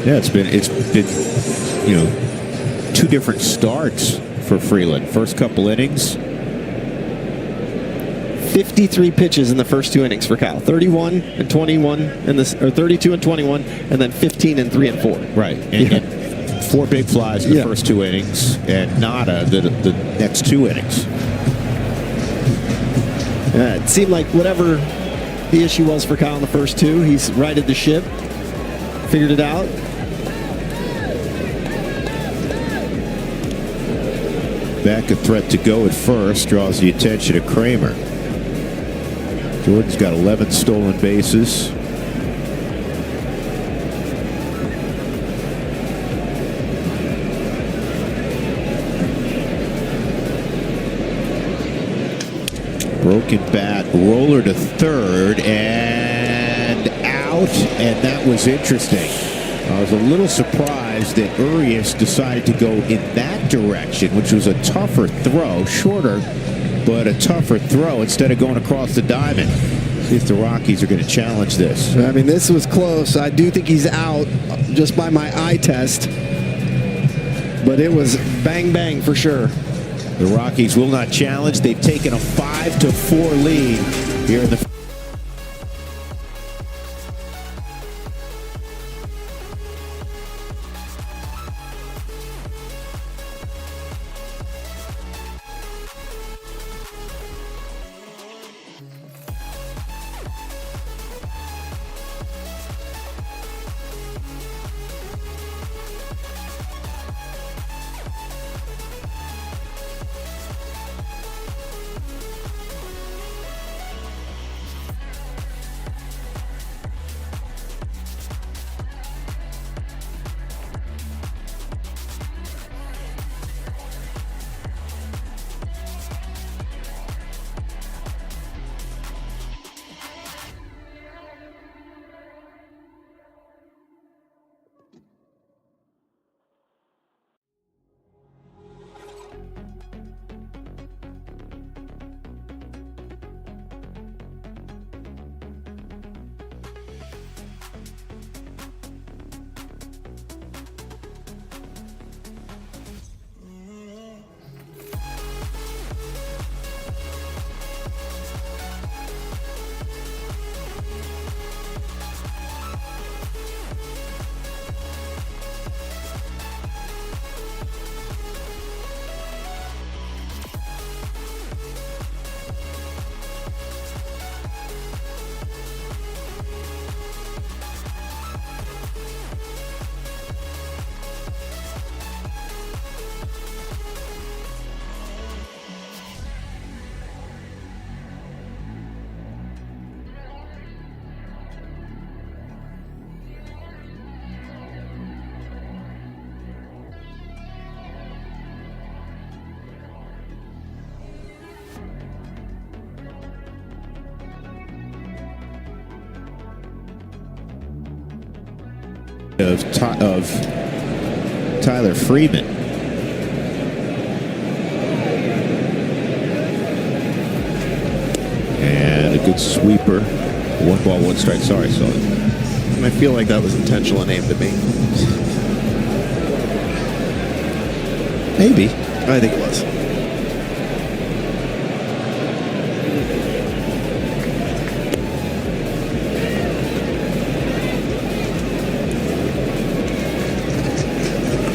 Yeah, it's been 2 different starts for Freeland. First couple innings. 53 pitches in the first 2 innings for Kyle. 31 and 21 or 32 and 21, and then 15 and 3 and 4. Right. And 4 big flies in the first 2 innings, and nada the next 2 innings. It seemed like whatever the issue was for Kyle in the first 2, he's righted the ship, figured it out. Back a threat to go at first, draws the attention of Kramer. Jordan's got 11 stolen bases. Broken bat, roller to third, and out, and that was interesting. I was a little surprised that Urias decided to go in that direction, which was a tougher throw, shorter, but a tougher throw instead of going across the diamond. See if the Rockies are going to challenge this. I mean, this was close. I do think he's out just by my eye test, but it was bang, bang for sure. The Rockies will not challenge. They've taken a 5-4 lead here in the of Tyler Freeman. And a good sweeper. 1 ball, 1 strike. Sorry, saw it. I feel like that was intentional and aimed at me. Maybe. I think it was.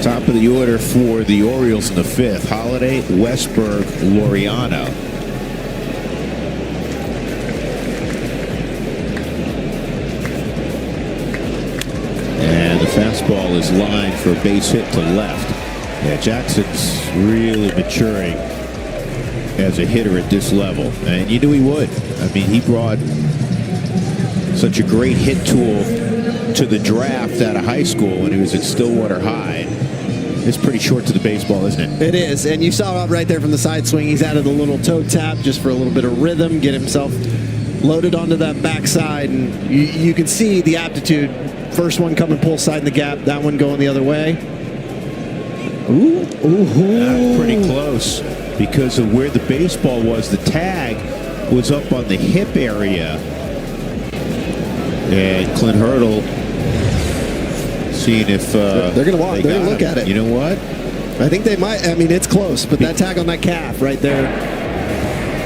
Top of the order for the Orioles in the fifth. Holiday, Westberg, Laureano. And the fastball is lined for a base hit to left. Yeah, Jackson's really maturing as a hitter at this level. And you knew he would. I mean, he brought such a great hit tool to the draft out of high school when he was at Stillwater High. It's pretty short to the baseball, isn't it? It is, and you saw it right there from the side swing. He's added a little toe tap just for a little bit of rhythm, get himself loaded onto that backside, and you can see the aptitude. First one coming pull side in the gap, that one going the other way. Ooh. Pretty close because of where the baseball was. The tag was up on the hip area. And Clint Hurdle seeing if they're going to walk. They're going to look at it. You know what? I think they might. I mean, it's close, but that tag on that calf right there.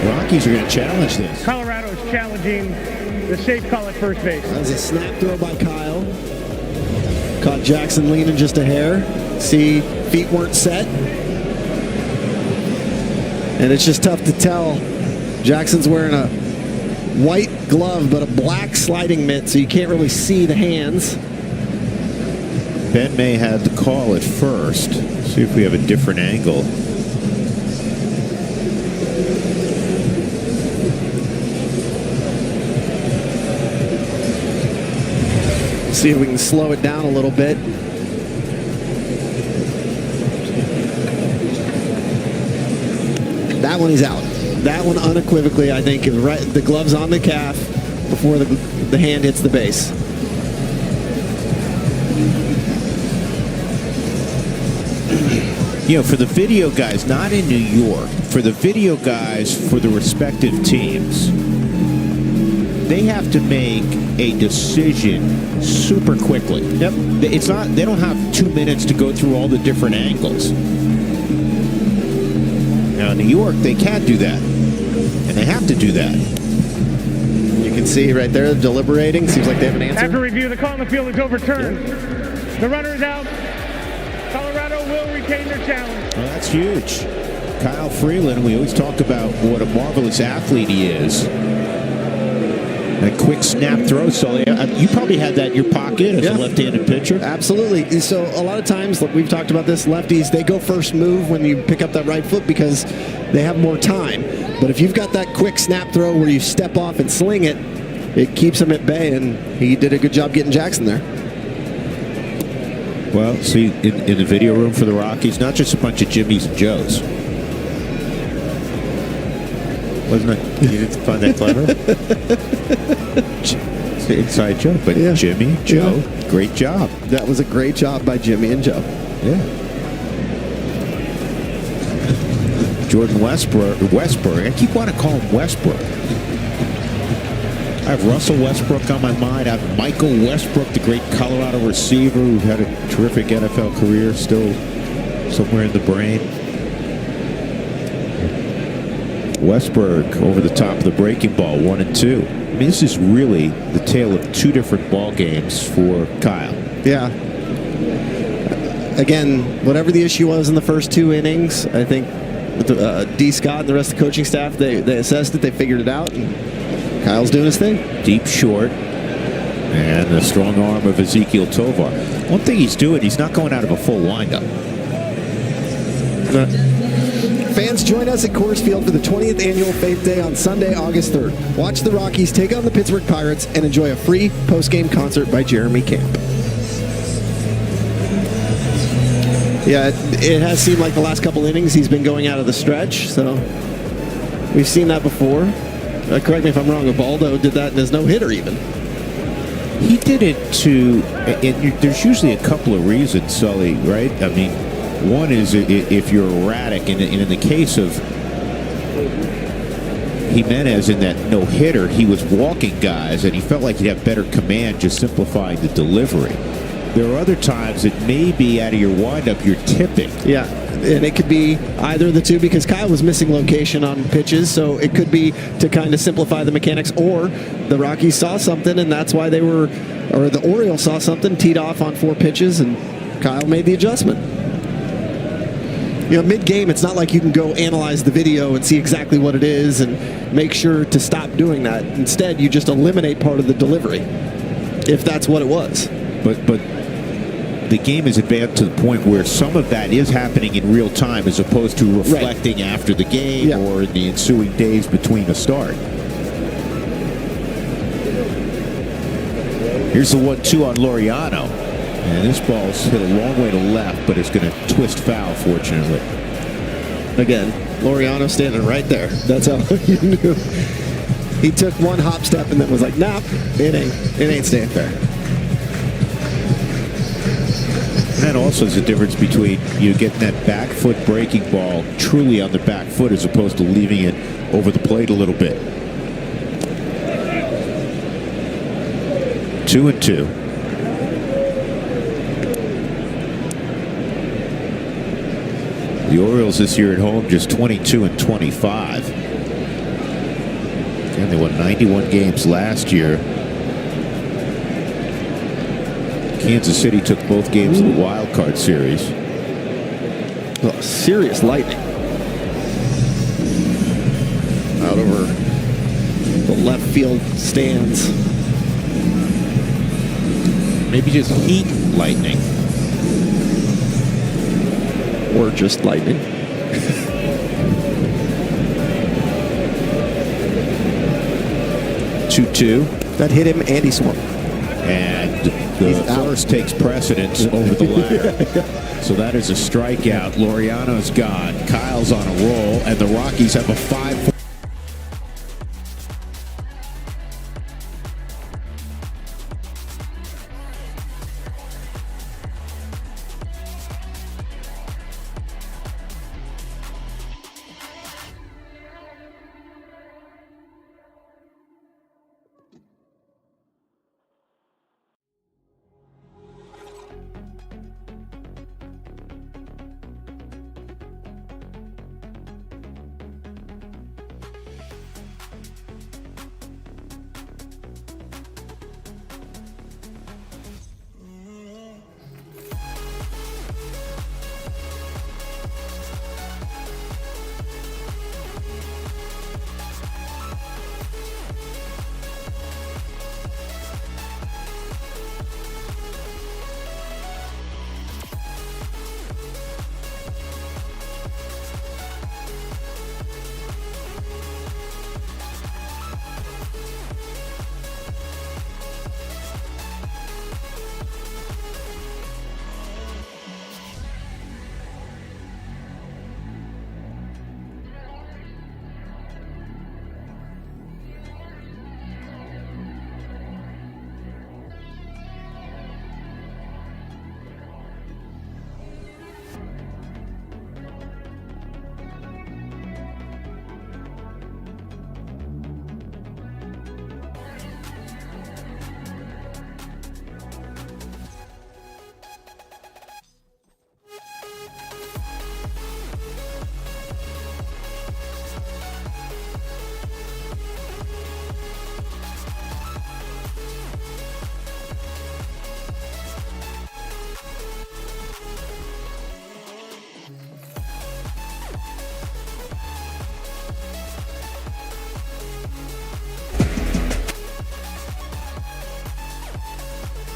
Rockies are going to challenge this. Colorado is challenging the safe call at first base. That was a snap throw by Kyle. Caught Jackson leaning just a hair. See, feet weren't set. And it's just tough to tell. Jackson's wearing a white glove, but a black sliding mitt, so you can't really see the hands. Ben May had the call at first. See if we have a different angle. See if we can slow it down a little bit. That one is out. That one unequivocally, I think, is right. The glove's on the calf before the hand hits the base. You know, for the video guys, not in New York, for the video guys for the respective teams, they have to make a decision super quickly. Yep. It's not. They don't have 2 minutes to go through all the different angles. Now, in New York, they can't do that, and they have to do that. You can see right there, deliberating. Seems like they have an answer. After review, the call on the field is overturned. The runner is out. Colorado will retain their challenge. Well, that's huge. Kyle Freeland, we always talk about what a marvelous athlete he is. That quick snap throw, Sully. You probably had that in your pocket as a left-handed pitcher. Absolutely. So a lot of times, we've talked about this, lefties, they go first move when you pick up that right foot because they have more time. But if you've got that quick snap throw where you step off and sling it, it keeps him at bay, and he did a good job getting Jackson there. Well, see, in the video room for the Rockies, not just a bunch of Jimmys and Joes. Wasn't it? You didn't find that clever? It's an inside joke, but Jimmy, Joe, great job. That was a great job by Jimmy and Joe. Yeah. Jordan Westbrook. I keep wanting to call him Westbrook. I have Russell Westbrook on my mind. I have Michael Westbrook, the great Colorado receiver who had a terrific NFL career, still somewhere in the brain. Westbrook over the top of the breaking ball, 1-2. I mean, this is really the tale of two different ball games for Kyle. Yeah. Again, whatever the issue was in the first two innings, I think D. Scott and the rest of the coaching staff, they assessed it, they figured it out, and Kyle's doing his thing. Deep short, and the strong arm of Ezekiel Tovar. One thing he's doing, he's not going out of a full windup. Fans, join us at Coors Field for the 20th Annual Faith Day on Sunday, August 3rd. Watch the Rockies take on the Pittsburgh Pirates and enjoy a free post-game concert by Jeremy Camp. Yeah, it has seemed like the last couple innings he's been going out of the stretch, so we've seen that before. Correct me if I'm wrong, Ubaldo did that in his no-hitter even. He did it there's usually a couple of reasons, Sully, right? I mean, one is if you're erratic, and in the case of Jimenez in that no-hitter, he was walking guys, and he felt like he'd have better command just simplifying the delivery. There are other times it may be out of your windup, you're tipping. Yeah, and it could be either of the two because Kyle was missing location on pitches, so it could be to kind of simplify the mechanics, or the Rockies saw something, and that's why the Orioles saw something, teed off on 4 pitches, and Kyle made the adjustment. mid-game, it's not like you can go analyze the video and see exactly what it is and make sure to stop doing that. Instead, you just eliminate part of the delivery, if that's what it was. But the game is advanced to the point where some of that is happening in real time as opposed to reflecting after the game or in the ensuing days between a start. Here's the 1-2 on Laureano. And this ball's hit a long way to left, but it's going to twist foul, fortunately. Again, Laureano standing right there. That's how you knew. He took one hop step and then was like, "Nah, it ain't staying fair." And that also is a difference between you getting that back foot breaking ball truly on the back foot as opposed to leaving it over the plate a little bit. 2-2. The Orioles this year at home just 22-25. And they won 91 games last year. Kansas City took both games of the wild card series. Oh, serious lightning. Out over the left field stands. Maybe just heat lightning. Or just lightning. 2-2. That hit him and he swung. And the first takes precedence over the latter. So that is a strikeout. Laureano's gone. Kyle's on a roll, and the Rockies have a 5-4.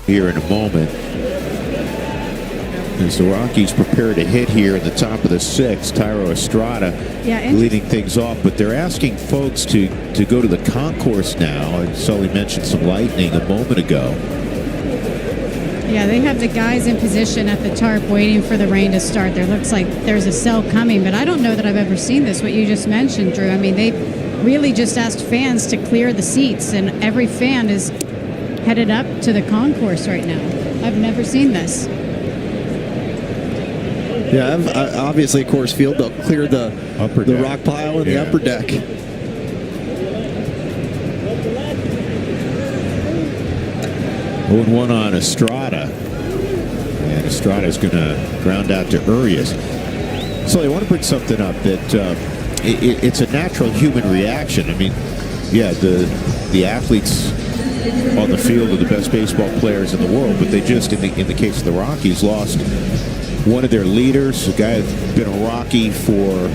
Here in a moment, as the Rockies prepare to hit here in the top of the sixth, Thairo Estrada leading things off, but they're asking folks to go to the concourse now, and Sully mentioned some lightning a moment ago. Yeah, they have the guys in position at the tarp waiting for the rain to start. There looks like there's a cell coming, but I don't know that I've ever seen this, what you just mentioned, Drew. I mean, they really just asked fans to clear the seats, and every fan is headed up to the concourse right now. I've never seen this. Yeah, obviously at Coors Field, they'll clear the rock pile in the upper deck. One on Estrada. And Estrada's going to ground out to Urias. So I want to bring something up that it's a natural human reaction. I mean, yeah, the athletes on the field are the best baseball players in the world, but they just, in the case of the Rockies, lost one of their leaders, a guy that's been a Rocky for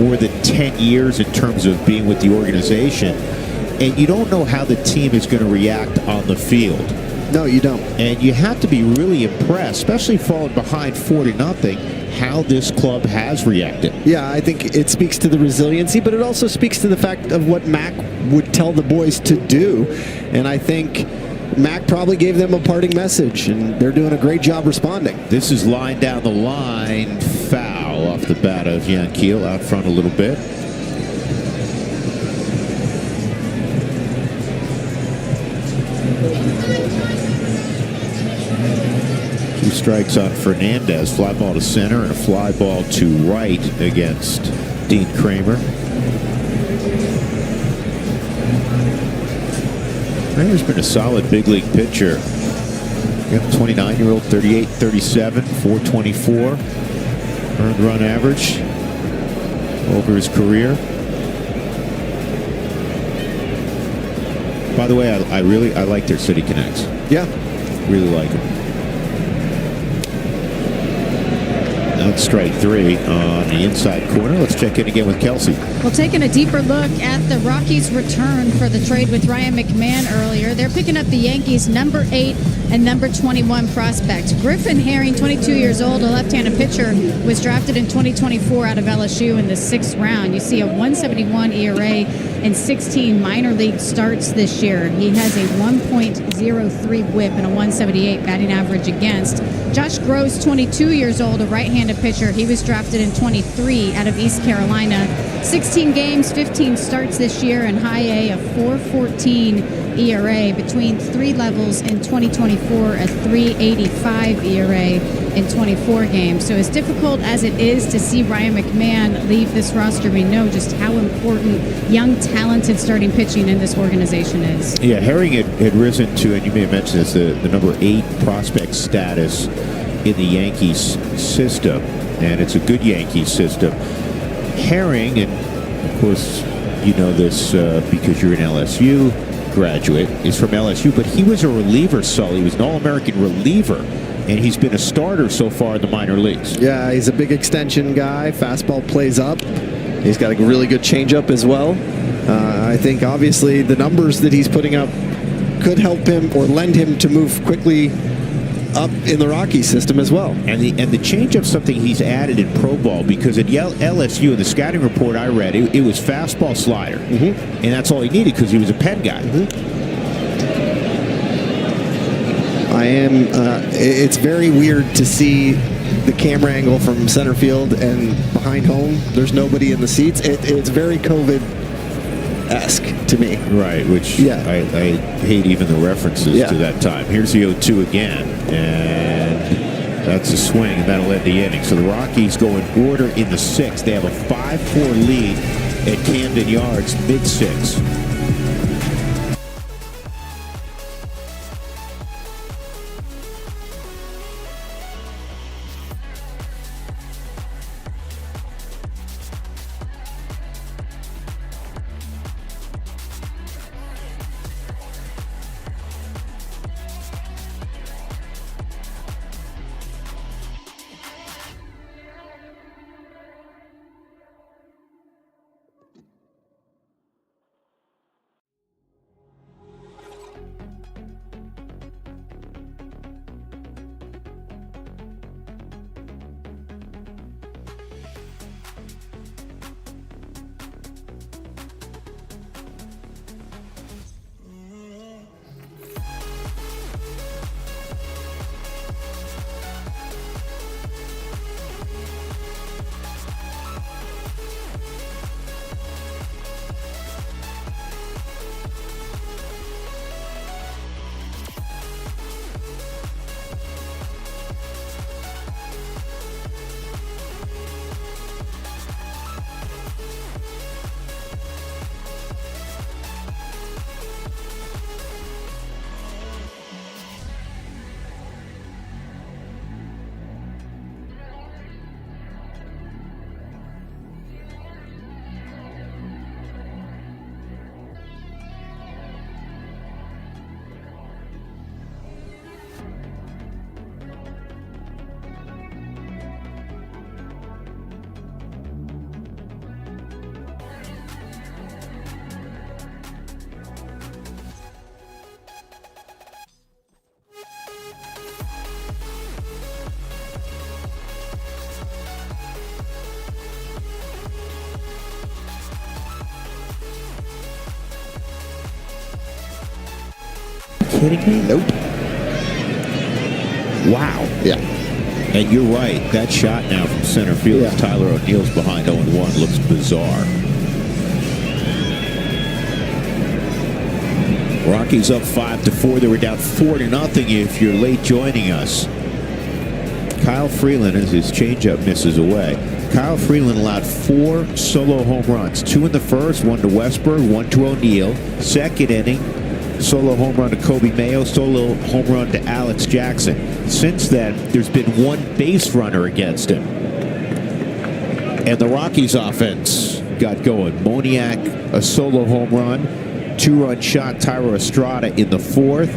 more than 10 years in terms of being with the organization. And you don't know how the team is going to react on the field. No, you don't. And you have to be really impressed, especially falling behind 4-0, how this club has reacted. Yeah, I think it speaks to the resiliency, but it also speaks to the fact of what Mac would tell the boys to do. And I think Mac probably gave them a parting message, and they're doing a great job responding. This is line down the line, foul off the bat of Jan Kiel, out front a little bit. 2 strikes on Fernandez. Fly ball to center and a fly ball to right against Dean Kramer. Kramer's been a solid big league pitcher. You got the 29-year-old, 38-37, 424 earned run average over his career. By the way, I like their City Connects. Yeah. Really like them. That's strike 3 on the inside corner. Let's check in again with Kelsey. Well, taking a deeper look at the Rockies' return for the trade with Ryan McMahon earlier, they're picking up the Yankees' number 8 and number 21 prospect. Griffin Herring, 22 years old, a left-handed pitcher, was drafted in 2024 out of LSU in the 6th round. You see a 171 ERA and 16 minor league starts this year. He has a 1.03 whip and a 178 batting average against. Josh Gross, 22 years old, a right-handed pitcher. He was drafted in 23 out of East Carolina. 16 games, 15 starts this year, and high A of 4.14 ERA between 3 levels in 2024, a 3.85 ERA in 24 games. So as difficult as it is to see Ryan McMahon leave this roster, we know just how important young, talented starting pitching in this organization is. Yeah, Herring had risen to, and you may have mentioned this, the number 8 prospect status in the Yankees system, and it's a good Yankees system. Herring, and of course you know this because you're an LSU graduate, is from LSU, but he was a reliever, Sully. He was an All-American reliever, and he's been a starter so far in the minor leagues. Yeah, he's a big extension guy. Fastball plays up. He's got a really good changeup as well. I think obviously the numbers that he's putting up could help him or lend him to move quickly up in the Rockies system as well. And the changeup's something he's added in pro ball, because at LSU, in the scouting report I read, it was fastball slider. And that's all he needed because he was a Penn guy. It's very weird to see the camera angle from center field and behind home. There's nobody in the seats. It's very COVID-esque to me. Right, which I hate even the references to that time. Here's the 0-2 again, and that's a swing, and that'll end the inning. So the Rockies go in order in the 6th. They have a 5-4 lead at Camden Yards, mid-6. kidding me? Nope. Wow. Yeah. And you're right. That shot now from center field, Yeah. Tyler O'Neill's behind 0-1, looks bizarre. Rockies up 5-4. They were down 4-0 if you're late joining us. Kyle Freeland, as his changeup misses away. Kyle Freeland allowed 4 solo home runs. 2 in the first, 1 to Westberg, 1 to O'Neill. Second inning, solo home run to Kobe Mayo, solo home run to Alex Jackson. Since then, there's been 1 base runner against him. And the Rockies offense got going. Moniak, a solo home run. 2-run shot, Tyro Estrada in the 4th.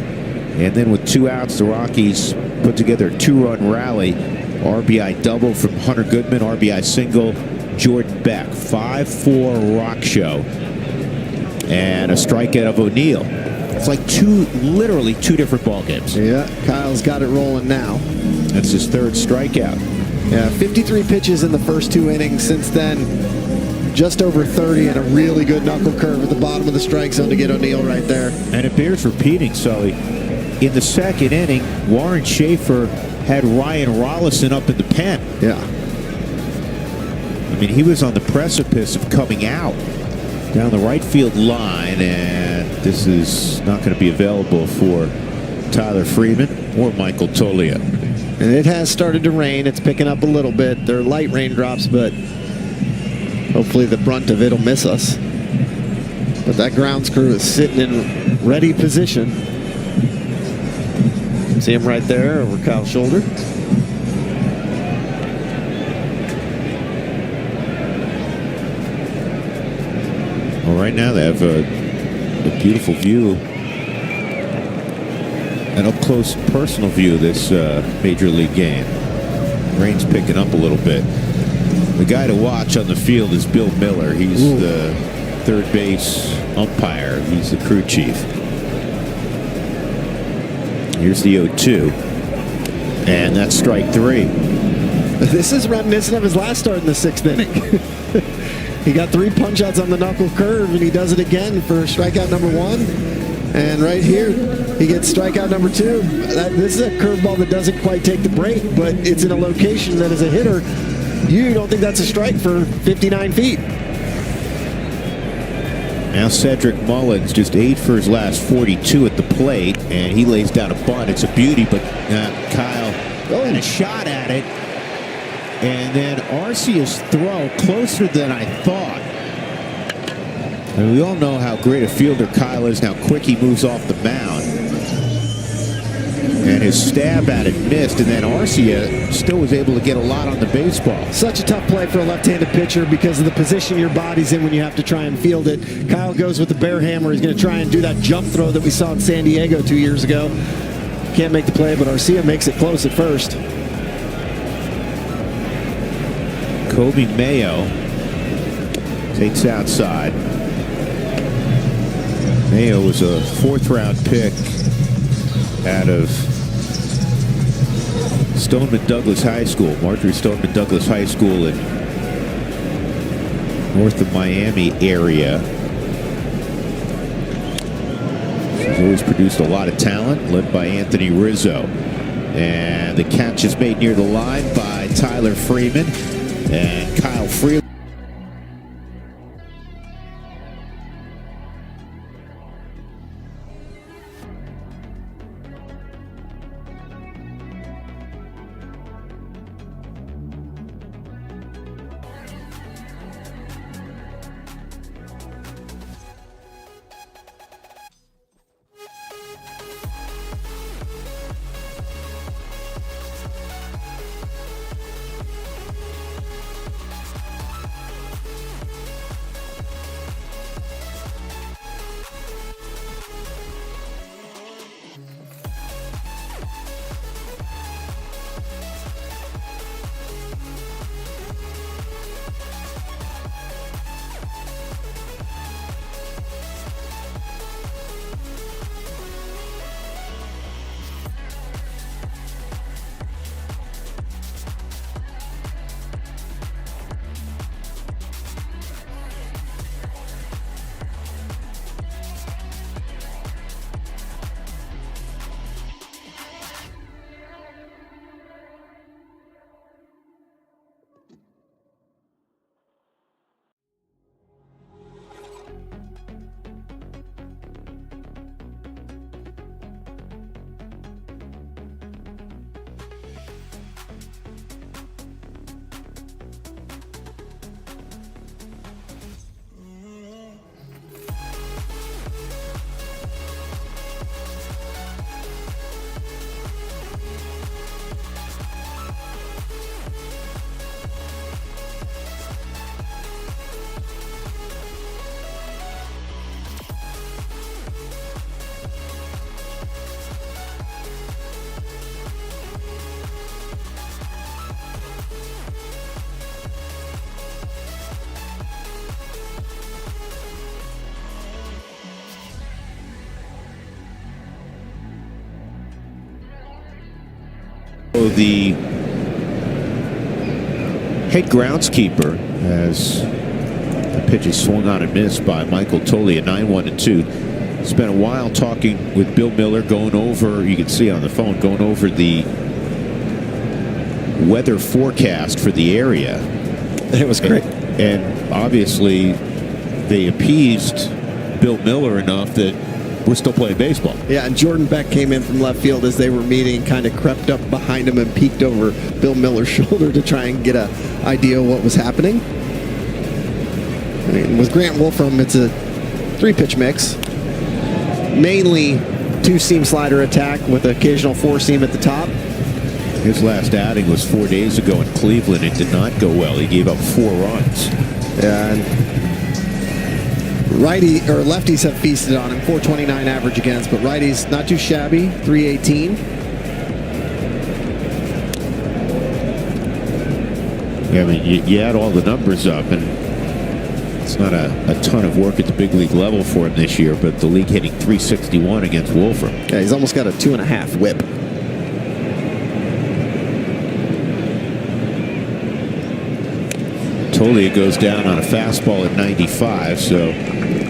And then with 2 outs, the Rockies put together a 2-run rally. RBI double from Hunter Goodman, RBI single, Jordan Beck. 5-4 Rock show. And a strikeout of O'Neill. It's like literally two different ball games. Yeah, Kyle's got it rolling now. That's his 3rd strikeout. Yeah, 53 pitches in the first 2 innings. Since then, just over 30 and a really good knuckle curve at the bottom of the strike zone to get O'Neill right there. And it bears repeating, Sully. In the 2nd inning, Warren Schaefer had Ryan Rollison up in the pen. Yeah. I mean, he was on the precipice of coming out down the right field line, and this is not going to be available for Tyler Freeman or Michael Tolia. And it has started to rain. It's picking up a little bit. They're light raindrops, but hopefully the brunt of it will miss us. But that grounds crew is sitting in ready position. See him right there over Kyle's shoulder. Well, right now they have a beautiful view, an up-close personal view of this Major League game. Rain's picking up a little bit. The guy to watch on the field is Bill Miller. He's the 3rd base umpire. He's the crew chief. Here's the 0-2. And that's strike 3. This is reminiscent of his last start in the 6th inning. He got 3 punch-outs on the knuckle curve, and he does it again for strikeout number 1. And right here, he gets strikeout number 2. This is a curveball that doesn't quite take the break, but it's in a location that as a hitter, you don't think that's a strike for 59 feet. Now Cedric Mullins just 8 for his last 42 at the plate, and he lays down a bunt. It's a beauty, but Kyle had a shot at it. And then Arcia's throw closer than I thought. And we all know how great a fielder Kyle is, and how quick he moves off the mound. And his stab at it missed, and then Arcia still was able to get a lot on the baseball. Such a tough play for a left-handed pitcher because of the position your body's in when you have to try and field it. Kyle goes with the bare hammer. He's going to try and do that jump throw that we saw in San Diego 2 years ago. Can't make the play, but Arcia makes it close at first. Kobe Mayo takes outside. Mayo was a 4th-round pick out of Stoneman Douglas High School, Marjorie Stoneman Douglas High School in north of Miami area. He's always produced a lot of talent, led by Anthony Rizzo. And the catch is made near the line by Tyler Freeman. And Kyle Freeland. So the head groundskeeper, as the pitch is swung on and missed by Michael Tolley at 9-1-2. Spent a while talking with Bill Miller, going over, you can see on the phone, going over the weather forecast for the area. It was great. And obviously, they appeased Bill Miller enough that we're still playing baseball. Yeah, and Jordan Beck came in from left field as they were meeting, kind of crept up behind him and peeked over Bill Miller's shoulder to try and get an idea of what was happening. I mean, with Grant Wolfram, it's a 3-pitch mix. Mainly 2-seam slider attack with occasional 4-seam at the top. His last outing was 4 days ago in Cleveland. It did not go well. He gave up 4 runs. Yeah, and lefties have feasted on him. 429 average against, but righties not too shabby. 318. Yeah, I mean, you add all the numbers up, and it's not a ton of work at the big league level for him this year, but the league hitting 361 against Wolfram. Yeah, he's almost got a 2.5 whip. Tolia goes down on a fastball at 95, so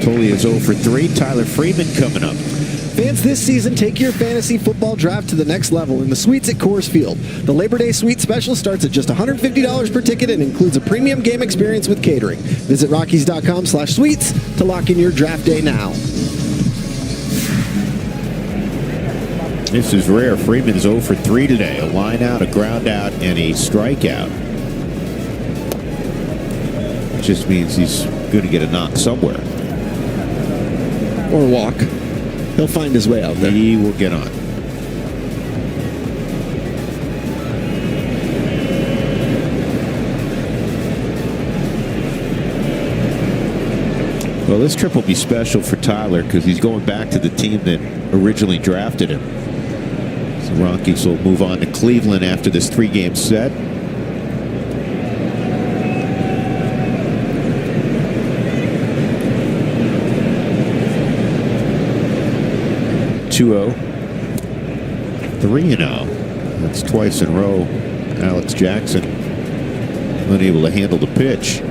Tolia is 0 for 3. Tyler Freeman coming up. Fans, this season, take your fantasy football draft to the next level in the suites at Coors Field. The Labor Day Suite Special starts at just $150 per ticket and includes a premium game experience with catering. Visit Rockies.com/suites to lock in your draft day now. This is rare. Freeman is 0 for 3 today. A line out, a ground out, and a strikeout. It just means he's going to get a knock somewhere. Or walk. He'll find his way out there. He will get on. Well, this trip will be special for Tyler because he's going back to the team that originally drafted him. So Rockies will move on to Cleveland after this 3-game set. (2-0), 3-0. That's twice in a row. Alex Jackson unable to handle the pitch.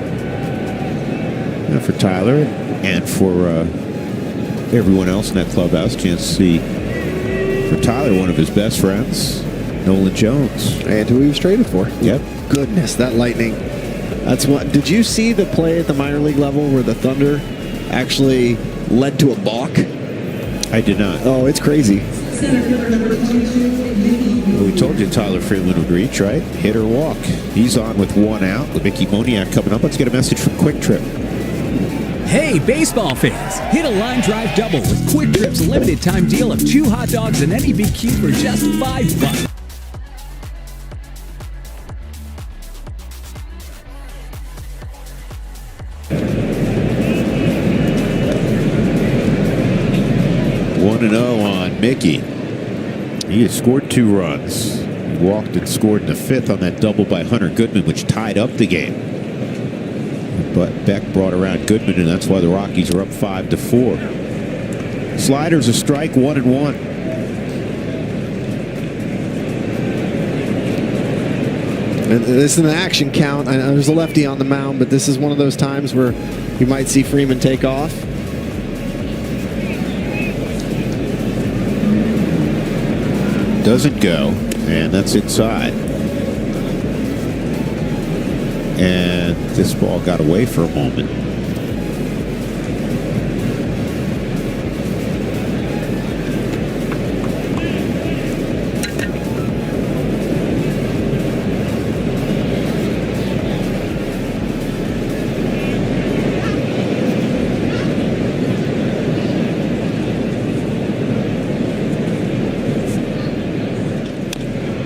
Now for Tyler and for everyone else in that clubhouse, chance to see for Tyler one of his best friends, Nolan Jones, and who he was traded for. Yep. Goodness, that lightning. That's what. Did you see the play at the minor league level where the Thunder actually led to a balk? I did not. Oh, it's crazy. Well, we told you Tyler Freeman would reach, right? Hit or walk. He's on with 1 out. With Mickey Moniak coming up. Let's get a message from Quick Trip. Hey, baseball fans! Hit a line drive double with Quick Trip's limited time deal of 2 hot dogs and any BQ for just $5. On Mickey. He has scored 2 runs. He walked and scored in the 5th on that double by Hunter Goodman, which tied up the game. But Beck brought around Goodman, and that's why the Rockies are up 5-4. Sliders a strike, 1-1. And this is an action count. I know there's a lefty on the mound, but this is one of those times where you might see Freeman take off. Doesn't go, and that's inside. And this ball got away for a moment.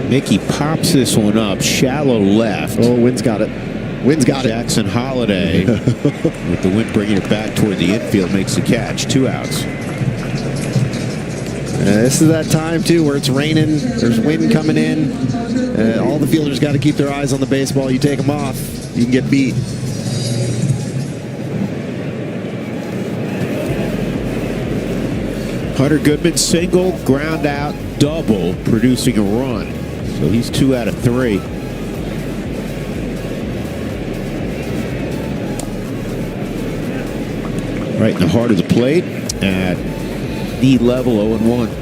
Mickey pops this one up, shallow left. Oh, Wynn's got it. Wynn's got Jackson Holiday, with the wind bringing it back toward the infield, makes the catch. 2 outs. This is that time, too, where it's raining. There's wind coming in. All the fielders got to keep their eyes on the baseball. You take them off, you can get beat. Hunter Goodman single, ground out, double, producing a run. So he's 2 out of 3. Right in the heart of the plate at knee level, 0-1.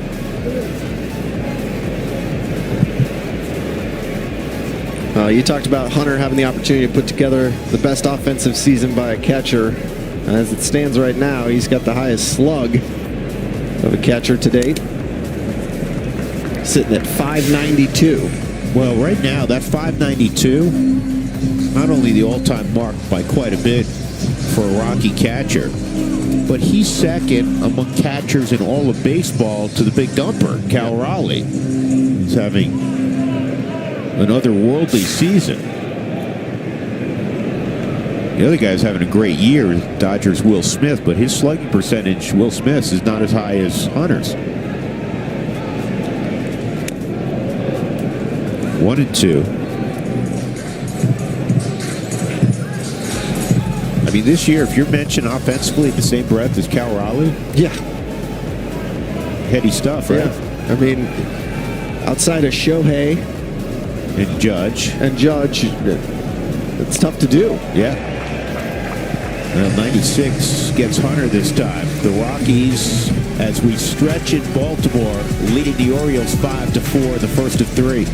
You talked about Hunter having the opportunity to put together the best offensive season by a catcher. As it stands right now, he's got the highest slug of a catcher to date, sitting at 592. Well, right now, that 592, not only the all-time mark by quite a bit for a Rocky catcher, but he's second among catchers in all of baseball to the big dumper, Cal Raleigh. He's having an otherworldly season. The other guy's having a great year, Dodgers' Will Smith, but his slugging percentage, Will Smith's, is not as high as Hunter's. 1-2. I mean, this year, if you're mentioned offensively in the same breath as Cal Raleigh, yeah, heady stuff, right? Yeah. I mean, outside of Shohei and Judge, it's tough to do. Yeah. Well, 96 gets Hunter this time. The Rockies, as we stretch in Baltimore, leading the Orioles 5-4, the first of 3.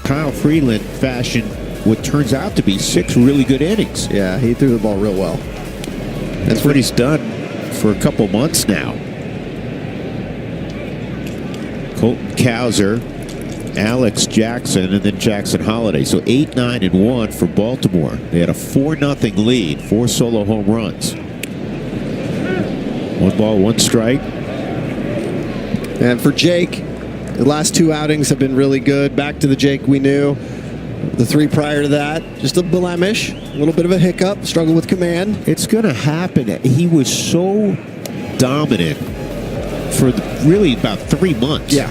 Kyle Freeland fashioned what turns out to be 6 really good innings. Yeah, he threw the ball real well. That's what he's done for a couple months now. Colton Cowser, Alex Jackson, and then Jackson Holiday. So 8, 9, and 1 for Baltimore. They had a 4-0 lead, 4 solo home runs. 1 ball, 1 strike. And for Jake, the last 2 outings have been really good. Back to the Jake we knew. The 3 prior to that, just a blemish, a little bit of a hiccup, struggle with command. It's going to happen. He was so dominant for really about 3 months. Yeah.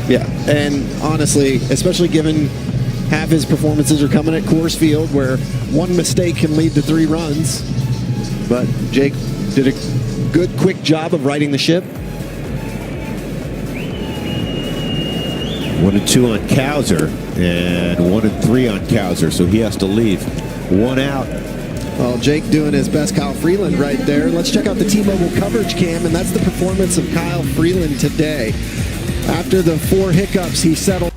Yeah. And honestly, especially given half his performances are coming at Coors Field, where 1 mistake can lead to 3 runs. But Jake did a good, quick job of righting the ship. 1-2 on Cowser and 1-3 on Cowser, so he has to leave. 1 out. Well, Jake doing his best Kyle Freeland right there. Let's check out the T-Mobile coverage cam, and that's the performance of Kyle Freeland today. After the 4 hiccups, he settled.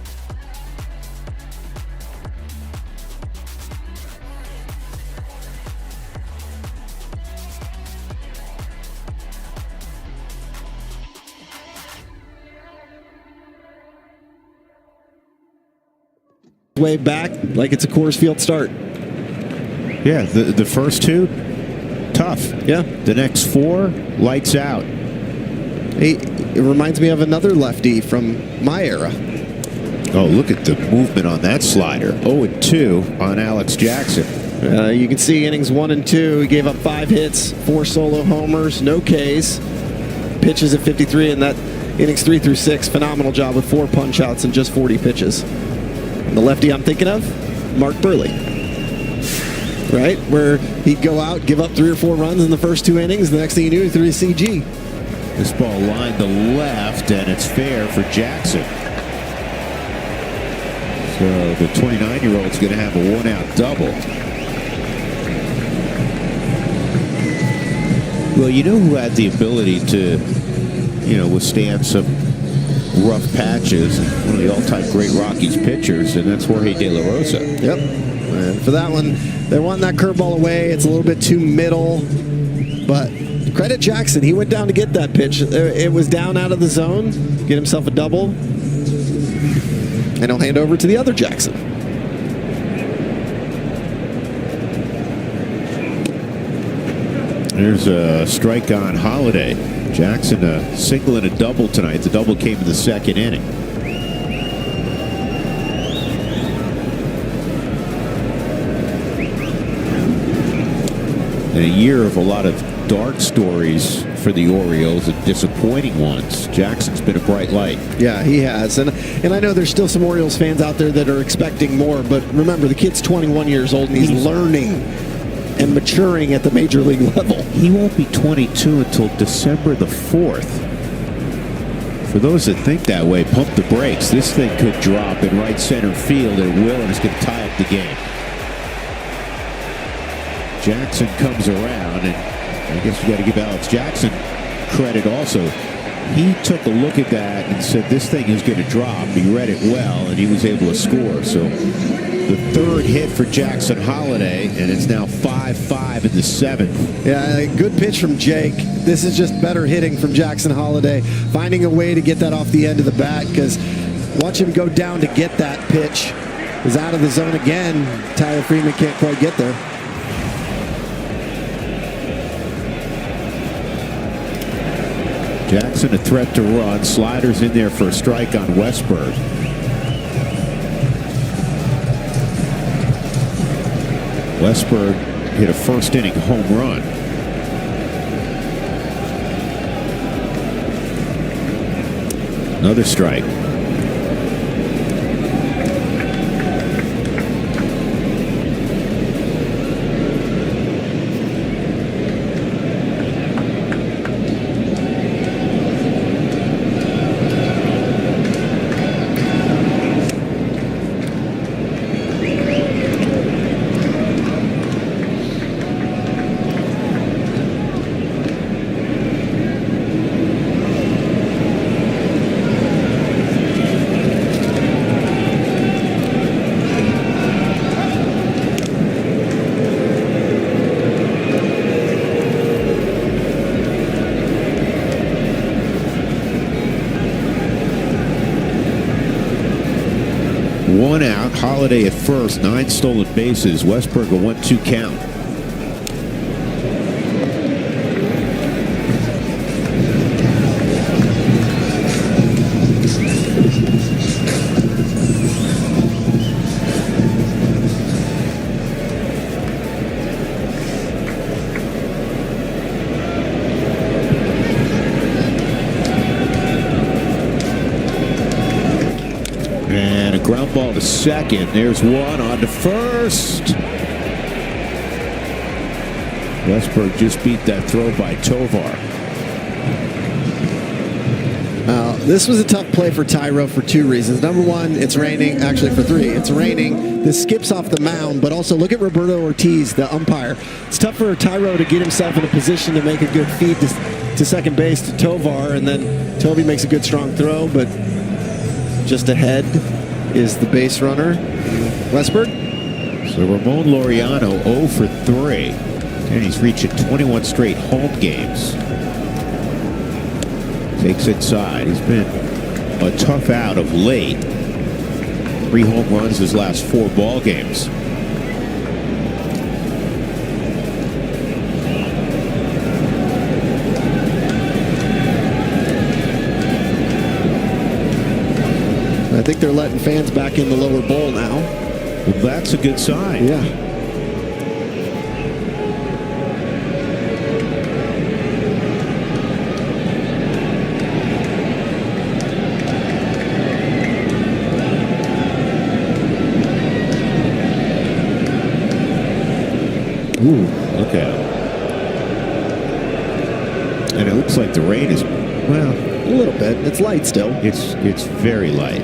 way back like it's a Coors Field start. Yeah, the first two, tough. Yeah. The next four, lights out. It reminds me of another lefty from my era. Oh, look at the movement on that slider. 0-2 on Alex Jackson. You can see innings 1 and 2. He gave up 5 hits, 4 solo homers, no Ks. Pitches at 53, and that innings 3 through 6. Phenomenal job with 4 punch outs and just 40 pitches. And the lefty I'm thinking of, Mark Burley. Right? Where he'd go out, give up 3 or 4 runs in the first 2 innings. The next thing you knew, he threw a CG. This ball lined to left, and it's fair for Jackson. So the 29-year-old's going to have a 1-out double. Well, you know who had the ability to, withstand some rough patches? One of the all-time great Rockies pitchers, and that's Jorge De La Rosa. Yep. And for that one, they're wanting that curveball away. It's a little bit too middle, but credit Jackson. He went down to get that pitch. It was down out of the zone. Get himself a double. And he'll hand over to the other Jackson. There's a strike on Holiday. Jackson a single and a double tonight. The double came in the second inning. In a year of a lot of dark stories for the Orioles and disappointing ones, Jackson's been a bright light. Yeah, he has. And I know there's still some Orioles fans out there that are expecting more, but remember, the kid's 21 years old and he's learning and maturing at the major league level. He won't be 22 until December the 4th. For those that think that way, pump the brakes. This thing could drop in right center field. It will, and it's going to tie up the game. Jackson comes around, and I guess you got to give Alex Jackson credit also. He took a look at that and said this thing is going to drop. He read it well, and he was able to score. So the third hit for Jackson Holiday, and it's now 5-5 in the 7th. Yeah, a good pitch from Jake. This is just better hitting from Jackson Holiday, finding a way to get that off the end of the bat, because watch him go down to get that pitch. Is out of the zone again. Tyler Freeman can't quite get there. Jackson a threat to run. Sliders in there for a strike on Westberg. Westberg hit a first inning home run. Another strike. One out. Holiday at first. 9 stolen bases. Westberg a 1-2 count. And a ground ball to second. There's one on to first. Westberg just beat that throw by Tovar. This was a tough play for Tyro for 2 reasons. Number one, it's raining. Actually, for 3. It's raining. This skips off the mound, but also look at Roberto Ortiz, the umpire. It's tough for Tyro to get himself in a position to make a good feed to second base to Tovar, and then Toby makes a good strong throw, but just ahead is the base runner, Westberg. So Ramon Laureano 0 for 3. And he's reaching 21 straight home games. Takes inside. He's been a tough out of late. 3 home runs his last 4 ball games. I think they're letting fans back in the lower bowl now. Well, that's a good sign. Yeah. Ooh, look at it. And it looks like the rain is, well, A little bit. It's light still. it's very light.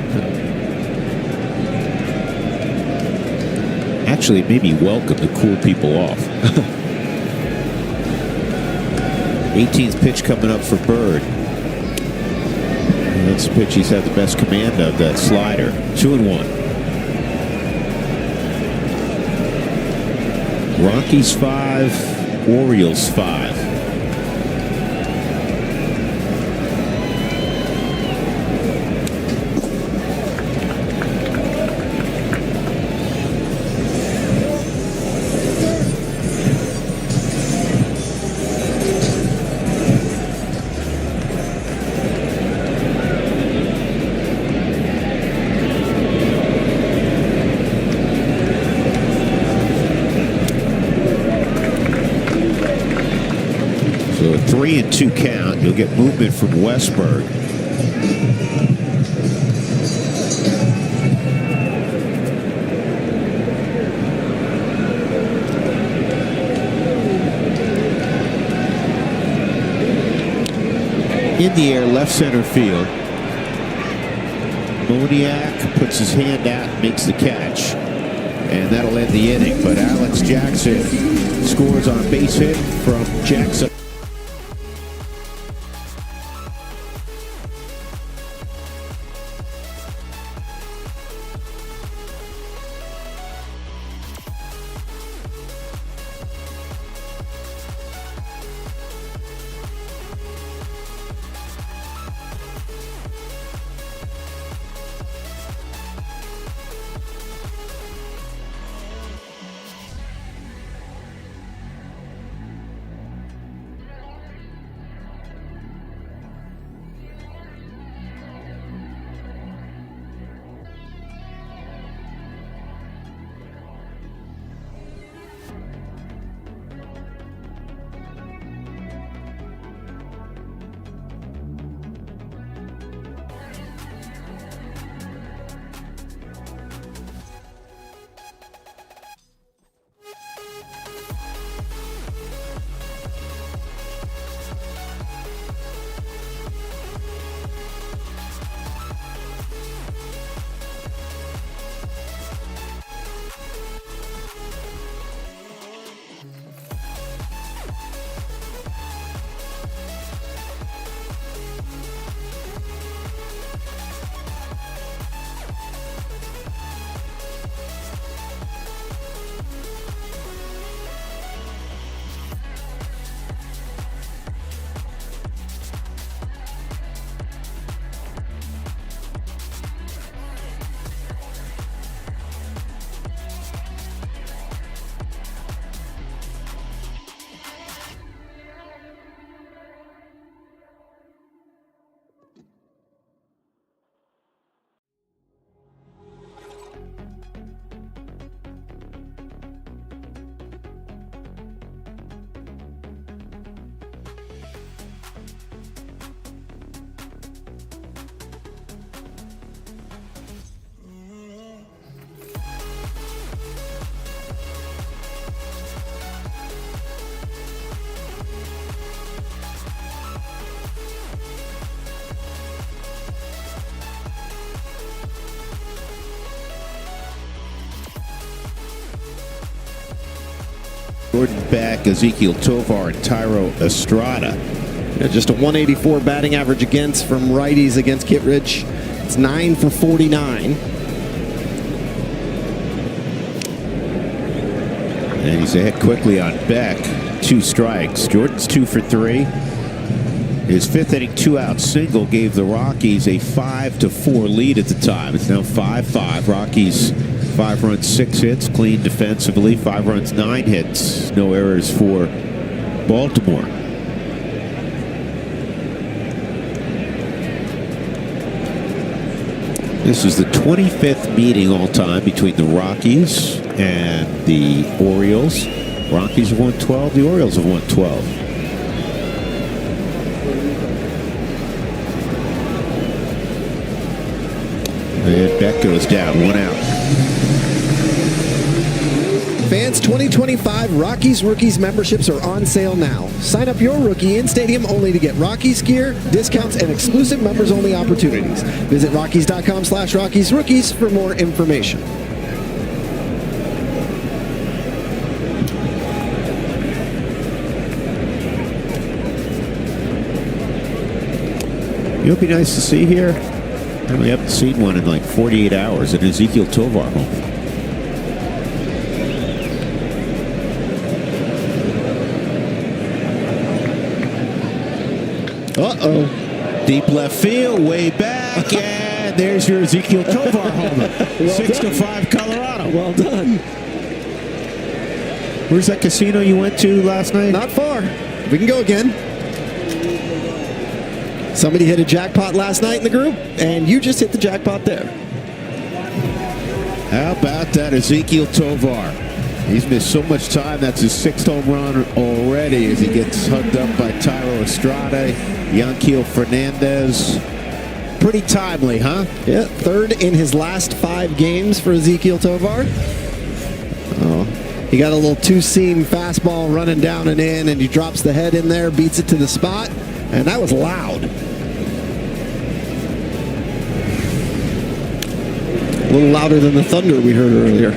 Actually, maybe welcome to cool people off. 18th pitch coming up for Bird. And that's the pitch he's had the best command of, that slider. 2-1. Rockies 5, Orioles 5. So a 3-2 count. You'll get movement from Westberg. In the air, left center field. Moniak puts his hand out and makes the catch. And that'll end the inning. But Alex Jackson scores on a base hit from Jackson. Jordan Beck, Ezekiel Tovar, and Tyro Estrada. Yeah, just a 184 batting average against from righties against Kittredge. It's 9 for 49. And he's ahead quickly on Beck. 2 strikes. Jordan's 2 for 3. His fifth inning two-out single gave the Rockies a 5-4 lead at the time. It's now 5-5. Rockies 5 runs, 6 hits, clean defensively. 5 runs, 9 hits. No errors for Baltimore. This is the 25th meeting all-time between the Rockies and the Orioles. Rockies have won 12. The Orioles have won 12. And Beck goes down, 1 out. Fans, 2025 Rockies Rookies memberships are on sale now. Sign up your rookie in stadium only to get Rockies gear, discounts, and exclusive members-only opportunities. Visit Rockies.com/RockiesRookies for more information. It would be nice to see here. We haven't seen one in like 48 hours. An Ezekiel Tovar home. Uh-oh. Deep left field, way back, and there's your Ezekiel Tovar homer. 6-5 Colorado. Well done. Where's that casino you went to last night? Not far. We can go again. Somebody hit a jackpot last night in the group, and you just hit the jackpot there. How about that Ezekiel Tovar? He's missed so much time. That's his 6th home run already as he gets hugged up by Tyro Estrada, Yanquiel Fernandez. Pretty timely, huh? Yeah, 3rd in his last 5 games for Ezekiel Tovar. Oh, he got a little two-seam fastball running down and in, and he drops the head in there, beats it to the spot, and that was loud. A little louder than the thunder we heard earlier.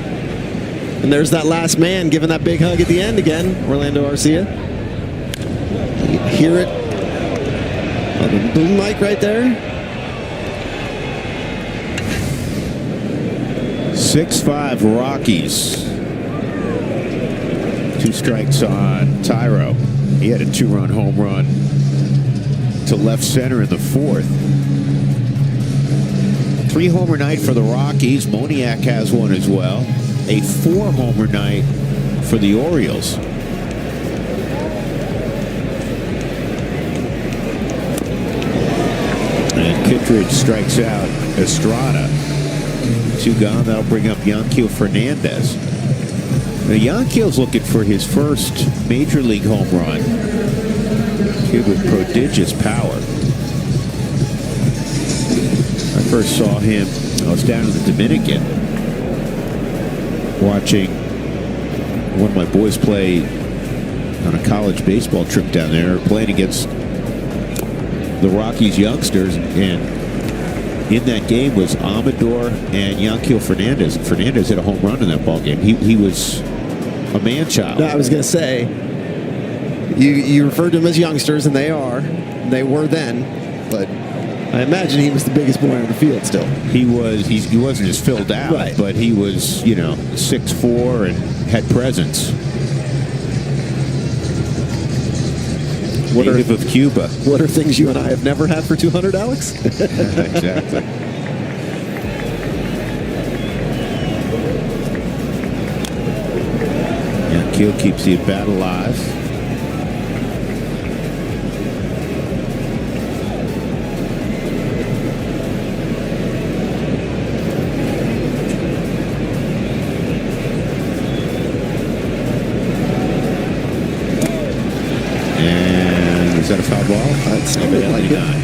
And there's that last man giving that big hug at the end again, Orlando Arcia. You can hear it on the boom mic right there. 6-5 Rockies. 2 strikes on Tyro. He had a 2-run home run to left center in the 4th. 3-homer night for the Rockies. Moniak has one as well. A 4-homer night for the Orioles. And Kittredge strikes out Estrada. 2 gone. That'll bring up Yanquiel Fernandez. Now Yanquiel's looking for his first major league home run. Kid with prodigious power. I first saw him, I was down in the Dominican watching one of my boys play on a college baseball trip down there, playing against the Rockies youngsters, and in that game was Amador and Yanquiel Fernandez. Fernandez hit a home run in that ball game. He was a man-child. No, I was going to say, you referred to them as youngsters, and they were then, but I imagine he was the biggest boy on the field still. He wasn't just filled out, right, but he was, 6'4" and had presence. Native of Cuba. What are things you and I have never had for 200, Alex? Exactly. Yanquiel keeps the at-bat alive. Is that a foul ball? That's like not.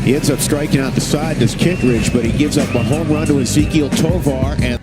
He ends up striking out the side, does Kittredge, but he gives up a home run to Ezekiel Tovar. And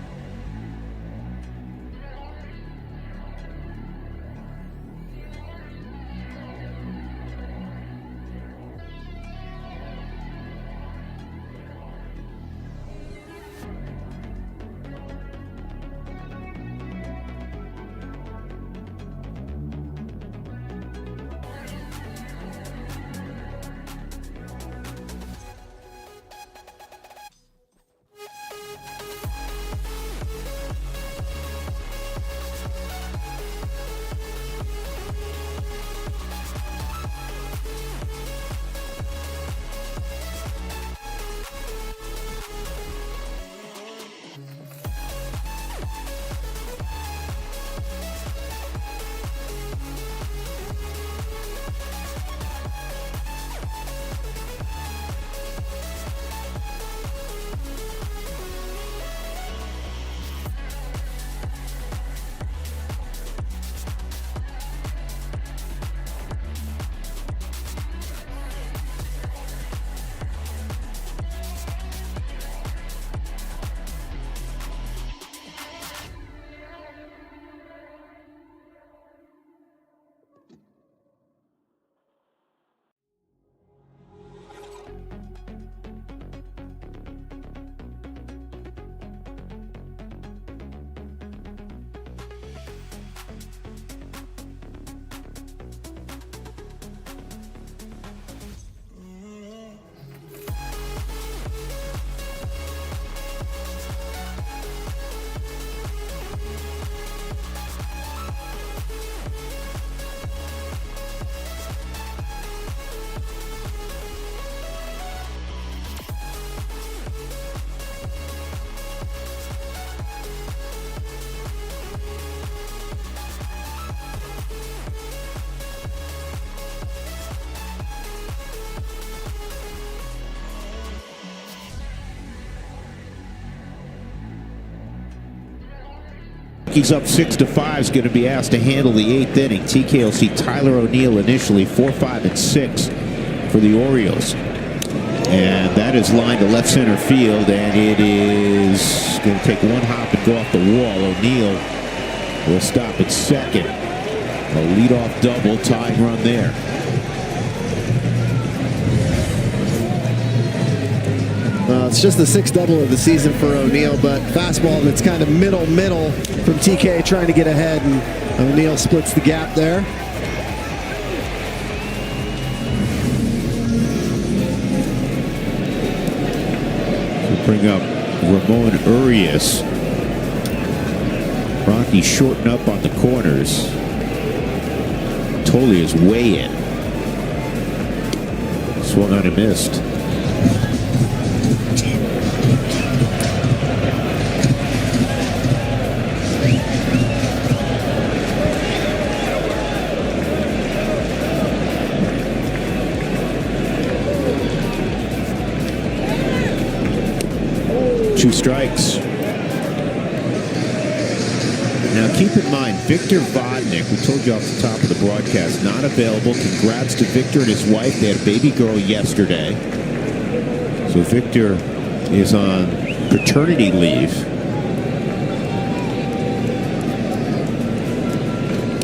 Rockies up 6-5 is going to be asked to handle the 8th inning. TK will see Tyler O'Neill initially, 4, 5, and 6 for the Orioles. And that is lined to left center field, and it is going to take one hop and go off the wall. O'Neill will stop at second. A leadoff double, tying run there. It's just the 6th double of the season for O'Neill, but fastball that's kind of middle from TK trying to get ahead, and O'Neill splits the gap there. We'll bring up Ramon Urias. Rockies shorten up on the corners. Tolley is way in. Swung on and missed. Two strikes. Now keep in mind, Victor Vodnik, we told you off the top of the broadcast, not available. Congrats to Victor and his wife. They had a baby girl yesterday. So Victor is on paternity leave.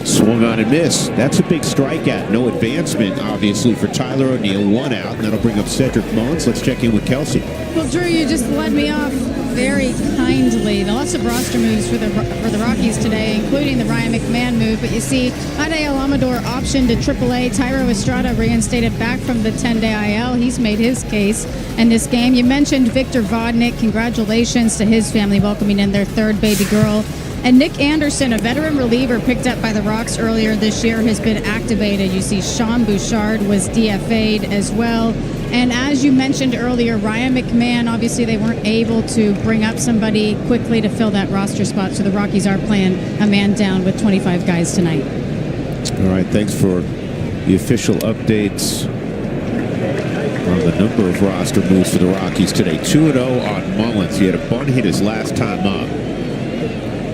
Swung on and missed. That's a big strikeout. No advancement, obviously, for Tyler O'Neill. One out, and that'll bring up Cedric Mullins. Let's check in with Kelsey. Well, Drew, you just led me off very kindly. Lots of roster moves for the Rockies today, including the Ryan McMahon move. But you see, Ade Alamador optioned to AAA. Tyro Estrada reinstated back from the 10-day IL. He's made his case in this game. You mentioned Victor Vodnik. Congratulations to his family welcoming in their 3rd baby girl. And Nick Anderson, a veteran reliever picked up by the Rocks earlier this year, has been activated. You see Sean Bouchard was DFA'd as well. And as you mentioned earlier, Ryan McMahon, obviously they weren't able to bring up somebody quickly to fill that roster spot. So the Rockies are playing a man down with 25 guys tonight. All right, thanks for the official updates on the number of roster moves for the Rockies today. 2-0 on Mullins. He had a bunt hit his last time up.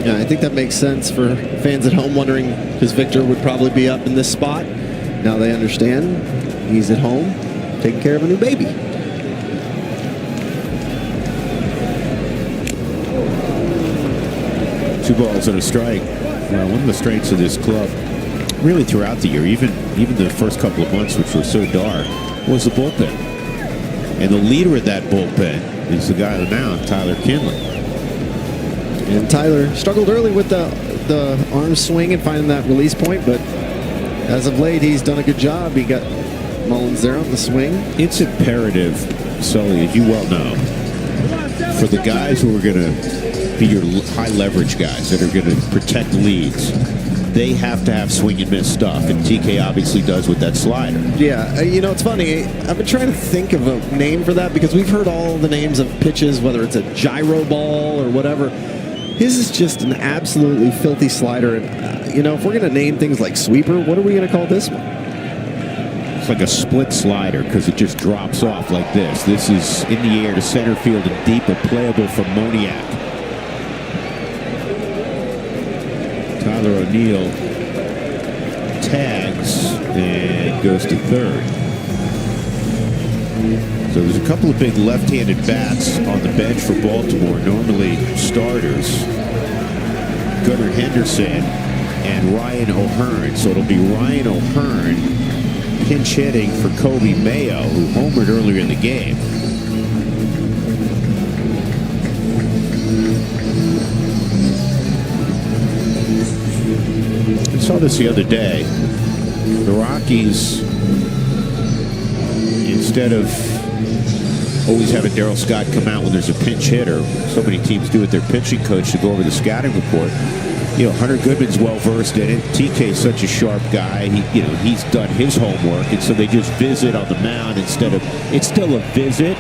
Yeah, I think that makes sense for fans at home wondering, because Victor would probably be up in this spot. Now they understand he's at home taking care of a new baby. Two balls and a strike. Well, one of the strengths of this club, really throughout the year, even the first couple of months, which were so dark, was the bullpen. And the leader of that bullpen is the guy on the mound, Tyler Kinley. And Tyler struggled early with the arm swing and finding that release point, but as of late, he's done a good job. He got Mullins there on the swing. It's imperative, Sully, as you well know, for the guys who are going to be your high leverage guys that are going to protect leads, they have to have swing and miss stuff, and TK obviously does with that slider. Yeah, you know, it's funny. I've been trying to think of a name for that because we've heard all the names of pitches, whether it's a gyro ball or whatever. His is just an absolutely filthy slider. And, you know, if we're going to name things like sweeper, what are we going to call this one? It's like a split slider because it just drops off like this. This is in the air to center field and deep, but playable for Moniak. Tyler O'Neill tags and goes to third. So there's a couple of big left-handed bats on the bench for Baltimore, normally starters. Gunnar Henderson and Ryan O'Hearn. So it'll be Ryan O'Hearn pinch hitting for Kobe Mayo, who homered earlier in the game. I saw this the other day. The Rockies, instead of always having Darryl Scott come out when there's a pinch hitter, so many teams do with their pitching coach to go over the scouting report. You know, Hunter Goodman's well versed in it. TK's such a sharp guy. He's done his homework, and so they just visit on the mound instead of. It's still a visit,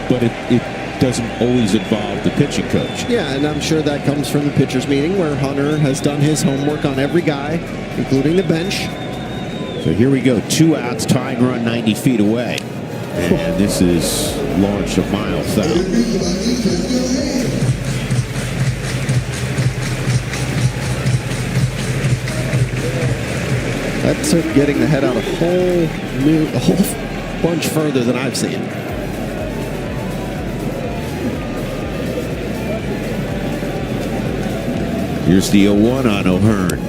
but it doesn't always involve the pitching coach. Yeah, and I'm sure that comes from the pitchers meeting where Hunter has done his homework on every guy, including the bench. So here we go, 2 outs, tying run 90 feet away. And this is launched a mile south. That took getting the head out a whole bunch further than I've seen. Here's the 0-1 on O'Hearn.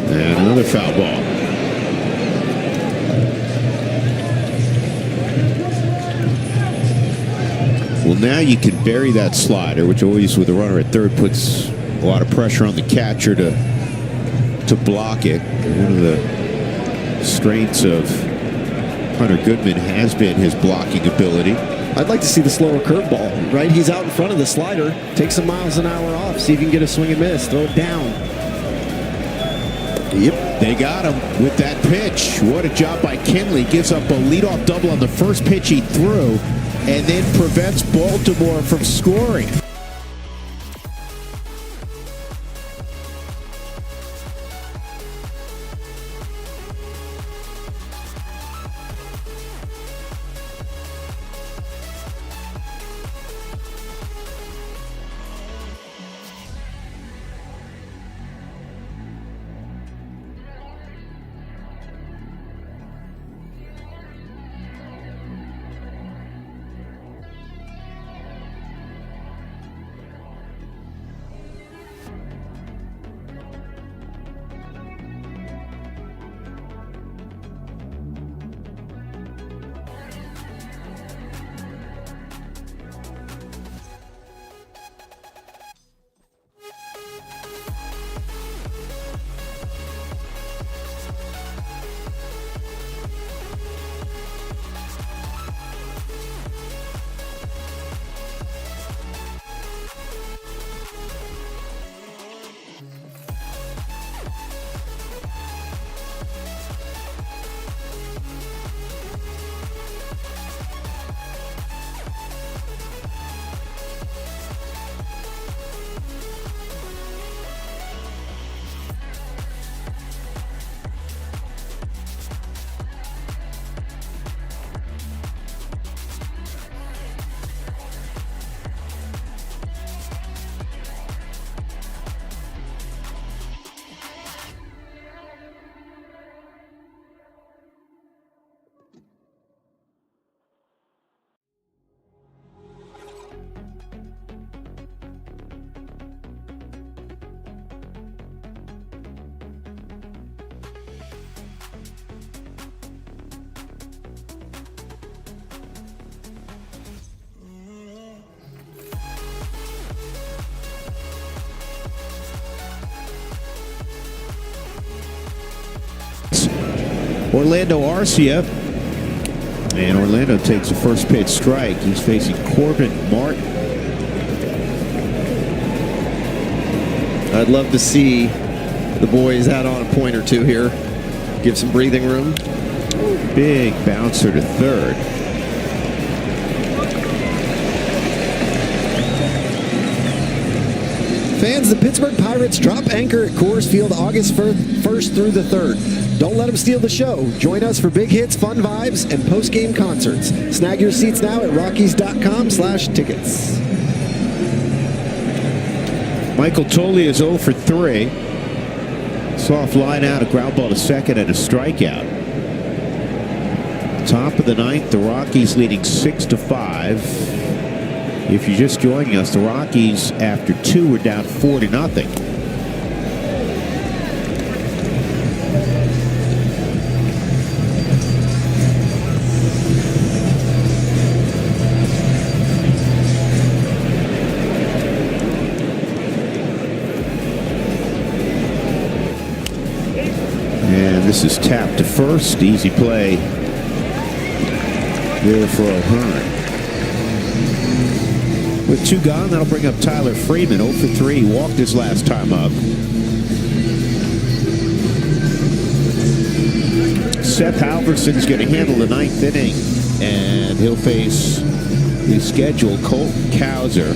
And another foul ball. Well, now you can bury that slider, which always, with a runner at third, puts a lot of pressure on the catcher to block it. One of the strengths of Hunter Goodman has been his blocking ability. I'd like to see the slower curveball, right? He's out in front of the slider. Take some miles an hour off. See if you can get a swing and miss. Throw it down. Yep, they got him with that pitch. What a job by Kinley. Gives up a leadoff double on the first pitch he threw, and then prevents Baltimore from scoring. Orlando Arcia, and Orlando takes the first pitch strike. He's facing Corbin Martin. I'd love to see the boys add on a point or two here. Give some breathing room. Big bouncer to third. Fans, the Pittsburgh Pirates drop anchor at Coors Field August 1st through the 3rd. Don't let them steal the show. Join us for big hits, fun vibes, and post-game concerts. Snag your seats now at Rockies.com/tickets. Michael Tolley is 0 for 3. Soft line out, a ground ball to second, and a strikeout. Top of the 9th, the Rockies leading 6-5. If you're just joining us, the Rockies, after 2, were down 4-0. And this is tapped to first. Easy play there for O'Hearn. With 2 gone, that'll bring up Tyler Freeman, 0 for 3. He walked his last time up. Seth Halverson's going to handle the 9th inning, and he'll face the scheduled Colton Cowser.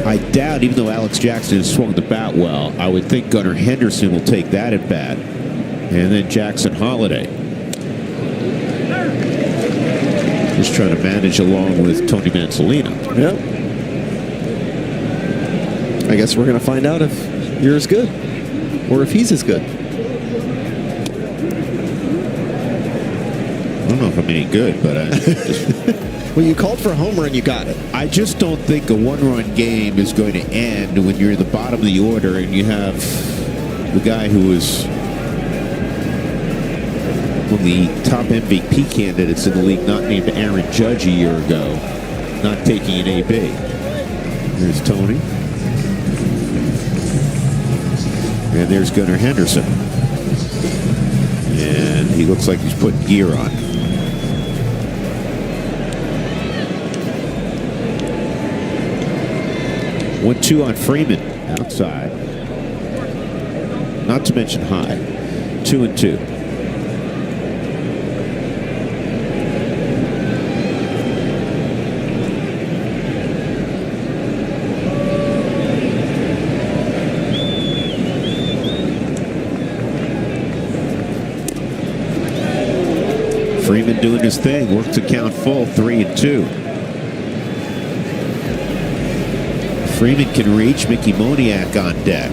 I doubt, even though Alex Jackson has swung the bat well, I would think Gunnar Henderson will take that at bat. And then Jackson Holiday. Just trying to manage along with Tony Mansolino. Yep. I guess we're going to find out if you're as good or if he's as good. I don't know if I'm any good, but I just... Well, you called for a homer and you got it. I just don't think a one-run game is going to end when you're at the bottom of the order and you have the guy who was one of the top MVP candidates in the league, not named Aaron Judge a year ago, not taking an AB. There's Tony. And there's Gunnar Henderson. And he looks like he's putting gear on. One-two on Freeman outside. Not to mention high. 2-2. Freeman doing his thing. Worked to count full. 3-2. Freeman can reach. Mickey Moniak on deck.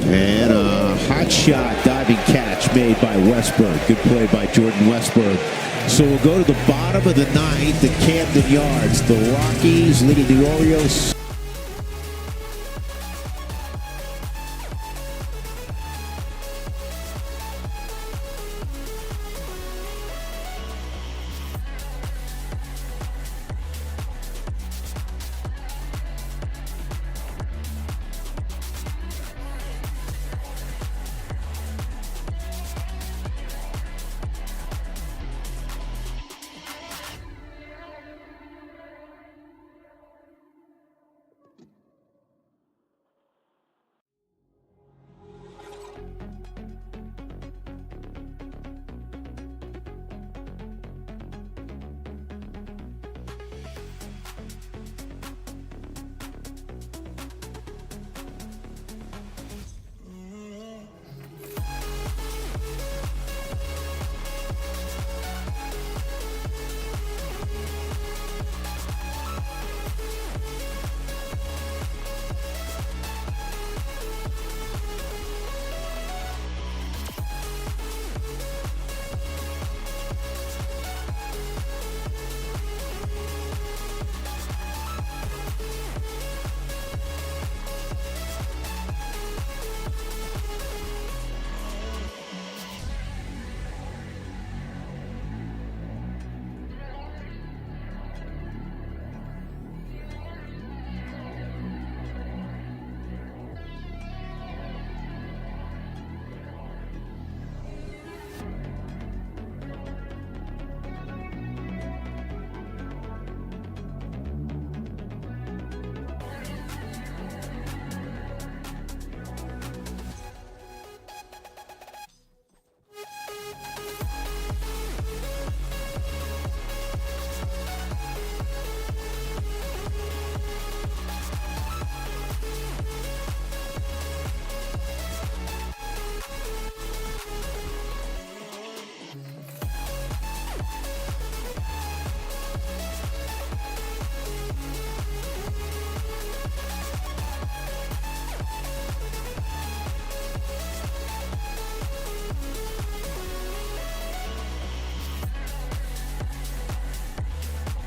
And a hot shot diving catch made by Westberg. Good play by Jordan Westberg. So we'll go to the bottom of the ninth at Camden Yards. The Rockies leading the Orioles.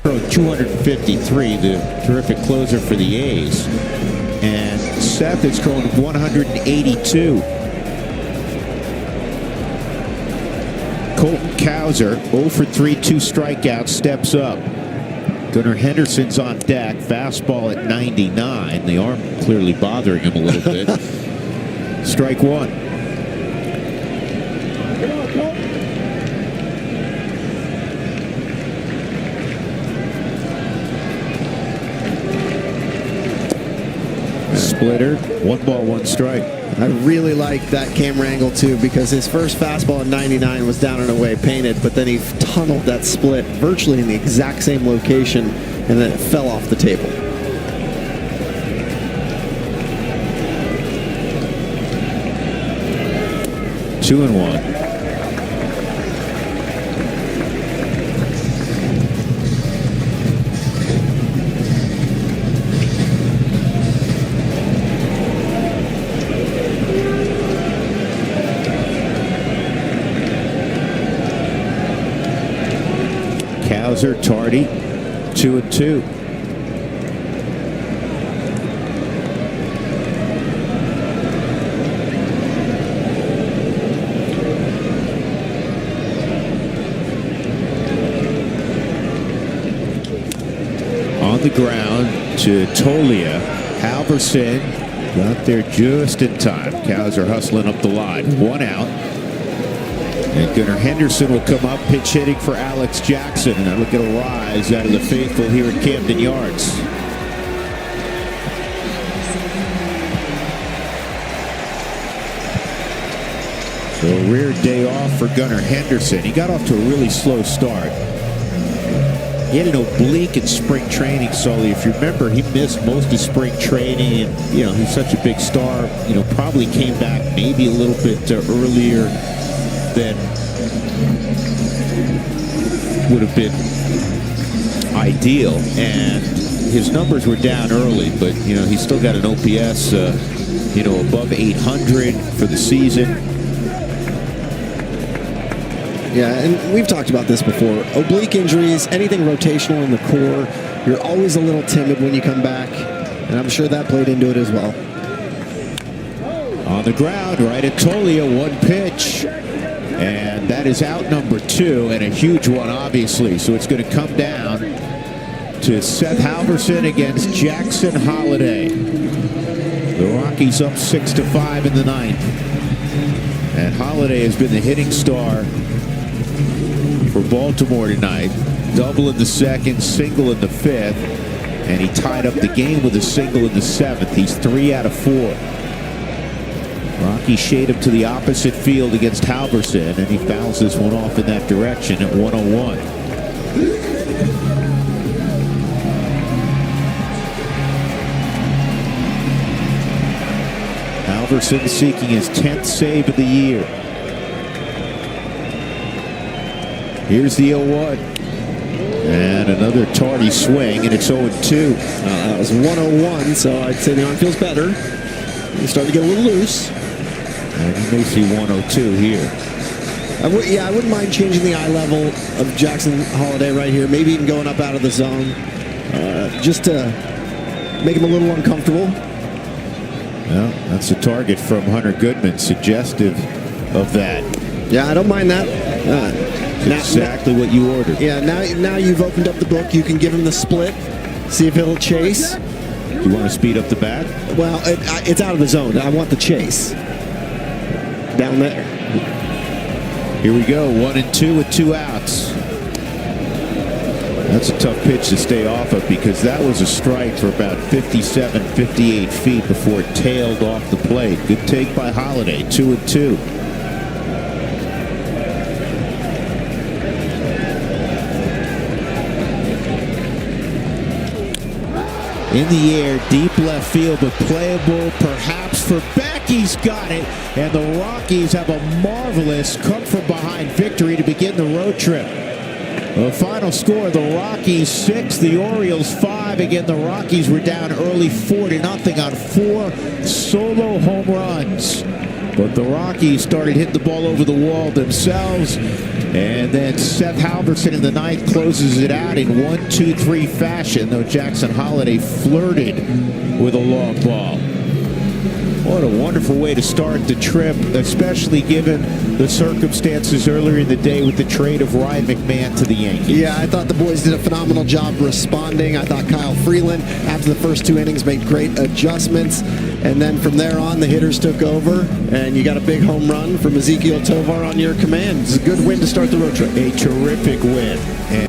throw 253, the terrific closer for the A's. And Seth has thrown 182. Colton Cowser, 0 for 3, 2 strikeouts, steps up. Gunnar Henderson's on deck, fastball at 99. The arm clearly bothering him a little bit. Strike one. Splitter, 1 ball, 1 strike. I really like that camera angle too, because his first fastball in 99 was down and away painted, but then he tunneled that split virtually in the exact same location, and then it fell off the table. Two and one. Cowser, Tardy, 2-2. On the ground to Tolia. Halverson got there just in time. Cows are hustling up the line. One out. And Gunnar Henderson will come up, pitch hitting for Alex Jackson. And I look at a rise out of the faithful here at Camden Yards. So a rare day off for Gunnar Henderson. He got off to a really slow start. He had an oblique in spring training, Sully. If you remember, he missed most of spring training. And, you know, he's such a big star. You know, probably came back maybe a little bit earlier than would have been ideal. And his numbers were down early, but, you know, he's still got an OPS, you know, above 800 for the season. Yeah, and we've talked about this before. Oblique injuries, anything rotational in the core, you're always a little timid when you come back, and I'm sure that played into it as well. On the ground, right at Tolia, one pitch, and that is out number 2, and a huge one, obviously. So it's going to come down to Seth Halverson against Jackson Holliday. The Rockies up 6-5 in the 9th, and Holliday has been the hitting star for Baltimore tonight. Double in the 2nd, single in the 5th, and he tied up the game with a single in the 7th. He's 3 out of 4. Rockies shade him to the opposite field against Halverson, and he fouls this one off in that direction at 101. Halverson seeking his 10th save of the year. Here's the 0-1. And another tardy swing, and it's 0-2. That was 101, so I'd say the arm feels better. He's starting to get a little loose. And you may see 102 here. I wouldn't mind changing the eye level of Jackson Holliday right here. Maybe even going up out of the zone. Just to make him a little uncomfortable. Well, that's a target from Hunter Goodman, suggestive of that. Yeah, I don't mind that. Exactly what you ordered. Yeah, now you've opened up the book. You can give him the split, see if it'll chase. Do you want to speed up the bat? Well, it's out of the zone. I want the chase. Down there. Here we go, 1-2 with 2 outs. That's a tough pitch to stay off of, because that was a strike for about 57, 58 feet before it tailed off the plate. Good take by Holliday, 2-2. In the air, deep left field, but playable perhaps for Beck. He's got it, and the Rockies have a marvelous come-from-behind victory to begin the road trip. The final score, the Rockies 6, the Orioles 5. Again, the Rockies were down early 4-0 on 4 solo home runs. But the Rockies started hitting the ball over the wall themselves. And then Seth Halverson in the 9th closes it out in 1-2-3 fashion, though Jackson Holliday flirted with a long ball. What a wonderful way to start the trip, especially given the circumstances earlier in the day with the trade of Ryan McMahon to the Yankees. Yeah, I thought the boys did a phenomenal job responding. I thought Kyle Freeland, after the first 2 innings, made great adjustments. And then from there on, the hitters took over, and you got a big home run from Ezekiel Tovar on your command. It's a good win to start the road trip. A terrific win. And